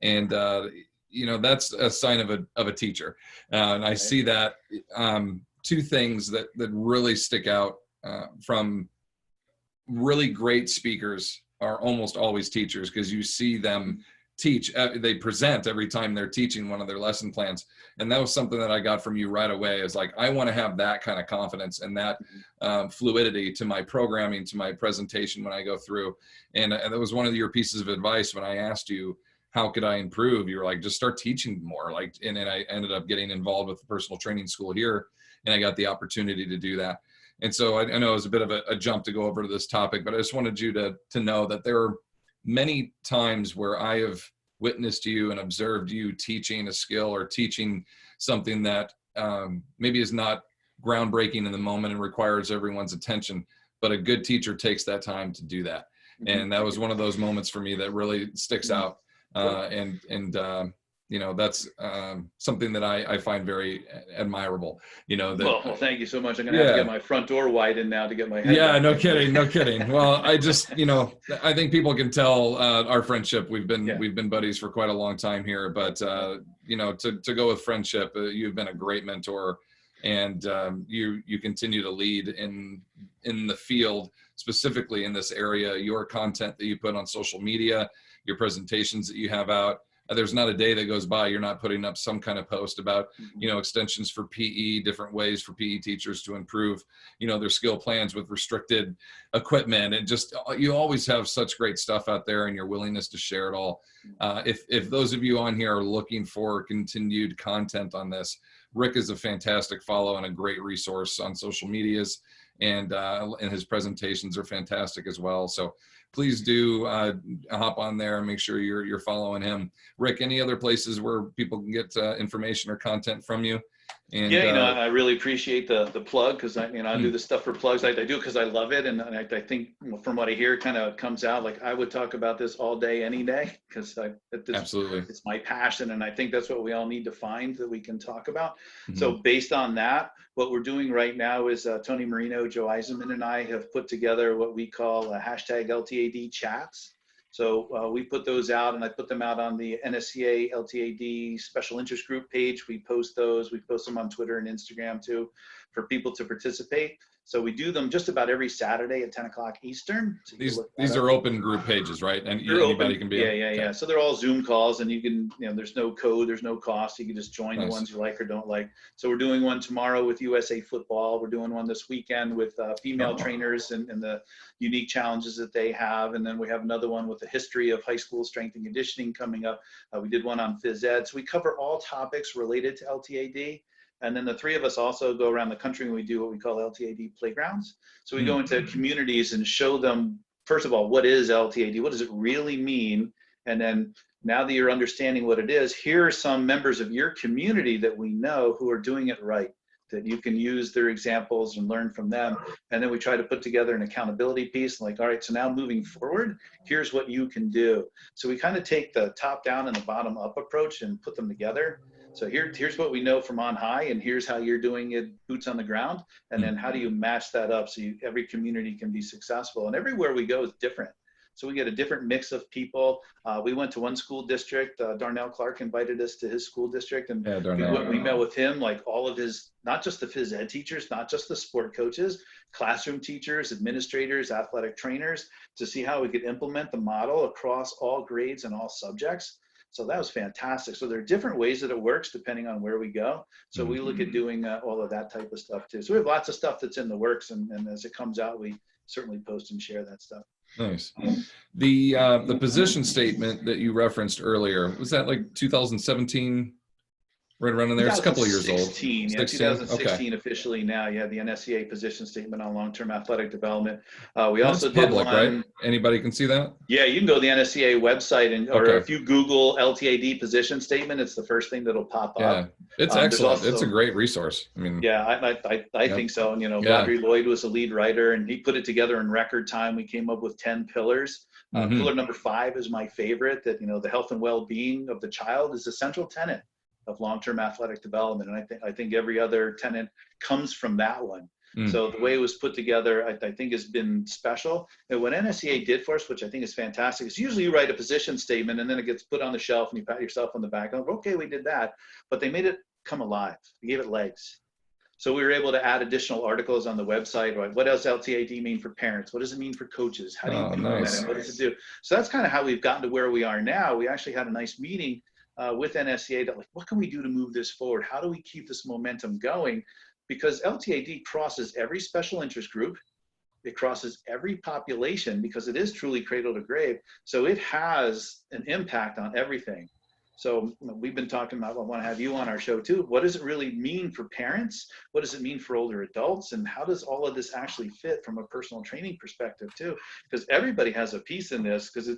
And, that's a sign of a teacher. And I see that two things that really stick out from really great speakers are almost always teachers, because you see them teach, they present every time they're teaching one of their lesson plans. And that was something that I got from you right away, is like, I want to have that kind of confidence and that fluidity to my programming, to my presentation when I go through. And that was one of your pieces of advice when I asked you, how could I improve? You were like, just start teaching more. Like, and I ended up getting involved with the personal training school here, and I got the opportunity to do that. And so I know it was a bit of a jump to go over to this topic, but I just wanted you to know that there are many times where I have witnessed you and observed you teaching a skill or teaching something that maybe is not groundbreaking in the moment and requires everyone's attention, but a good teacher takes that time to do that. And that was one of those moments for me that really sticks out. That's something that I find very admirable, Well, thank you so much. I'm going to have to get my front door widened now to get my head. Yeah, no kidding. Well, I just, I think people can tell our friendship. We've been buddies for quite a long time here, but to go with friendship, you've been a great mentor, and you continue to lead in the field, specifically in this area. Your content that you put on social media, your presentations that you have out. There's not a day that goes by you're not putting up some kind of post about, extensions for PE, different ways for PE teachers to improve, their skill plans with restricted equipment. And just, you always have such great stuff out there, and your willingness to share it all. If those of you on here are looking for continued content on this, Rick is a fantastic follow and a great resource on social medias, and his presentations are fantastic as well. So please do hop on there and make sure you're following him. Rick, any other places where people can get information or content from you? And, I really appreciate the plug, because I do this stuff for plugs. I do it because I love it, and I think from what I hear, it kind of comes out like I would talk about this all day, any day, because absolutely, it's my passion, and I think that's what we all need to find that we can talk about. So based on that, what we're doing right now is Tony Marino, Joe Eisenman, and I have put together what we call hashtag LTAD chats. So we put those out, and I put them out on the NSCA LTAD special interest group page. We post those. We post them on Twitter and Instagram too, for people to participate. So we do them just about every Saturday at 10 o'clock Eastern. So these are open group pages, right? And anybody can be. Yeah. So they're all Zoom calls, and you can, there's no code, there's no cost. You can just join the ones you like or don't like. So we're doing one tomorrow with USA Football. We're doing one this weekend with female trainers and the unique challenges that they have. And then we have another one with the history of high school strength and conditioning coming up. We did one on phys ed. So we cover all topics related to LTAD. And then the three of us also go around the country, and we do what we call LTAD playgrounds. So we go into communities and show them, first of all, what is LTAD? What does it really mean? And then now that you're understanding what it is, here are some members of your community that we know who are doing it right, that you can use their examples and learn from them. And then we try to put together an accountability piece, like, all right, so now moving forward, here's what you can do. So we kind of take the top down and the bottom up approach and put them together. So here's what we know from on high, and here's how you're doing it, boots on the ground. And then how do you match that up so every community can be successful? And everywhere we go is different. So we get a different mix of people. We went to one school district. Darnell Clark invited us to his school district, and we met with him, like all of his, not just the phys ed teachers, not just the sport coaches, classroom teachers, administrators, athletic trainers, to see how we could implement the model across all grades and all subjects. So that was fantastic. So there are different ways that it works depending on where we go. So we look at doing all of that type of stuff too. So we have lots of stuff that's in the works, and as it comes out, we certainly post and share that stuff. Nice. The position statement that you referenced earlier, was that like 2017 right around in there. It's a couple of years old. 2016, yeah, 16? 2016 officially now. You have the NSCA position statement on long-term athletic development. We That's also did public, one. right? Anybody can see that? Yeah, you can go to the NSCA website, and or Okay. if you Google LTAD position statement, it's the first thing that'll pop Yeah, up. it's There's excellent. It's a also, great resource. I mean, yeah, I Yep. think so. And, Yeah. Robbie Lloyd was the lead writer, and he put it together in record time. We came up with 10 pillars. Mhm. Pillar number 5 is my favorite, that, the health and well-being of the child is a central tenet of long-term athletic development. And I think every other tenet comes from that one. So the way it was put together, I think has been special. And what NSCA did for us, which I think is fantastic, is usually you write a position statement and then it gets put on the shelf and you pat yourself on the back. Oh, okay, we did that. But they made it come alive. They gave it legs. So we were able to add additional articles on the website. Right? What does LTAD mean for parents? What does it mean for coaches? How do you implement nice. it? What does it do? So that's kind of how we've gotten to where we are now. We actually had a nice meeting with NSCA that, like, what can we do to move this forward? How do we keep this momentum going? Because LTAD crosses every special interest group. It crosses every population because it is truly cradle to grave. So it has an impact on everything. So we've been talking about, I want to have you on our show too. What does it really mean for parents? What does it mean for older adults? And how does all of this actually fit from a personal training perspective too? Because everybody has a piece in this, because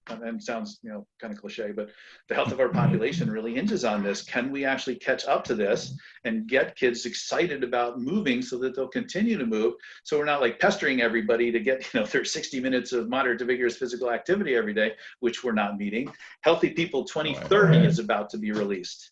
and it sounds, kind of cliche, but the health of our population really hinges on this. Can we actually catch up to this and get kids excited about moving so that they'll continue to move? So we're not like pestering everybody to get, their 60 minutes of moderate to vigorous physical activity every day, which we're not meeting. Healthy People 2030 is about to be released.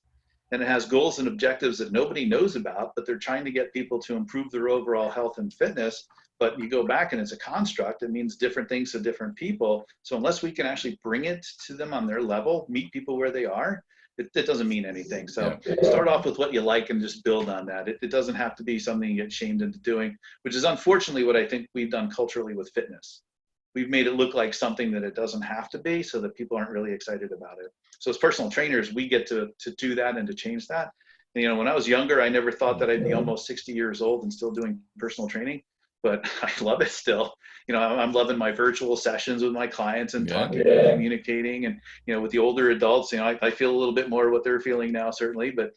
And it has goals and objectives that nobody knows about, but they're trying to get people to improve their overall health and fitness. But you go back and it's a construct. It means different things to different people. So unless we can actually bring it to them on their level, meet people where they are, it doesn't mean anything. So start off with what you like and just build on that. It doesn't have to be something you get shamed into doing, which is unfortunately what I think we've done culturally with fitness. We've made it look like something that it doesn't have to be, so that people aren't really excited about it. So as personal trainers, we get to do that and to change that. And, when I was younger, I never thought that I'd be almost 60 years old and still doing personal training. But I love it still. I'm loving my virtual sessions with my clients and talking and communicating. And, with the older adults, I feel a little bit more what they're feeling now, certainly. But,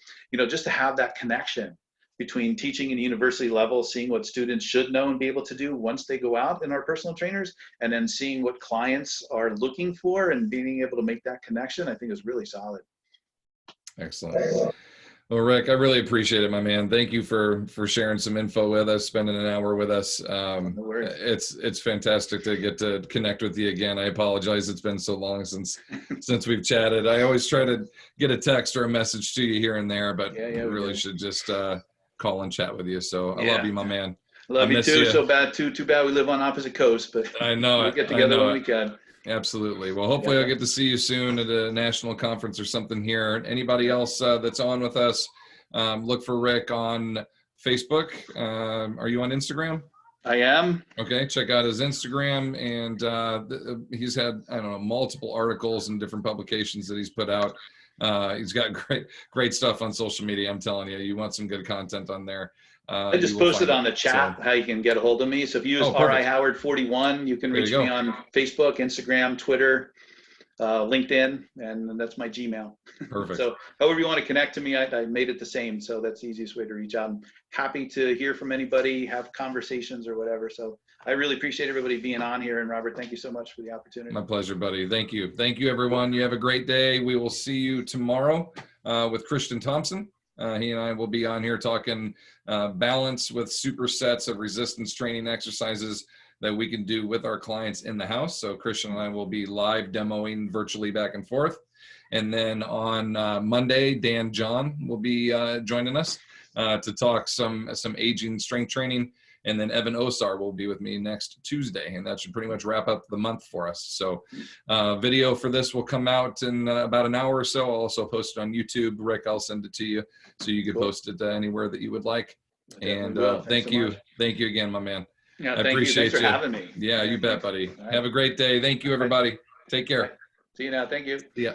just to have that connection between teaching and university level, seeing what students should know and be able to do once they go out in our personal trainers, and then seeing what clients are looking for and being able to make that connection, I think is really solid. Excellent. Well, Rick, I really appreciate it, my man. Thank you for sharing some info with us, spending an hour with us. No worries. It's fantastic to get to connect with you again. I apologize. It's been so long since we've chatted. I always try to get a text or a message to you here and there, but we really should just call and chat with you. So I love you, my man. Love you too. So bad too bad we live on opposite coasts, but I know we'll get together when we can. Absolutely. Well, hopefully I'll get to see you soon at a national conference or something here. Anybody else that's on with us, look for Rick on Facebook. Are you on Instagram? I am. Okay. Check out his Instagram. And he's had, multiple articles and different publications that he's put out. He's got great stuff on social media. I'm telling you, you want some good content on there. I just posted on the chat how you can get a hold of me. So if you use RI Howard 41, you can reach me on Facebook, Instagram, Twitter, LinkedIn, and that's my Gmail. Perfect. So however you want to connect to me, I made it the same. So that's the easiest way to reach out. I'm happy to hear from anybody, have conversations or whatever. So I really appreciate everybody being on here. And Robert, thank you so much for the opportunity. My pleasure, buddy. Thank you. Thank you, everyone. You have a great day. We will see you tomorrow with Christian Thompson. He and I will be on here talking balance with supersets of resistance training exercises that we can do with our clients in the house. So Christian and I will be live demoing virtually back and forth. And then on Monday, Dan John will be joining us to talk some aging strength training. And then Evan Osar will be with me next Tuesday. And that should pretty much wrap up the month for us. So video for this will come out in about an hour or so. I'll also post it on YouTube. Rick, I'll send it to you so you can post it anywhere that you would like. And thank you. Thank you again, my man. Yeah, I appreciate you. Thanks for having me. Yeah, you bet, buddy. Have a great day. Thank you, everybody. Take care. See you now. Thank you. See ya.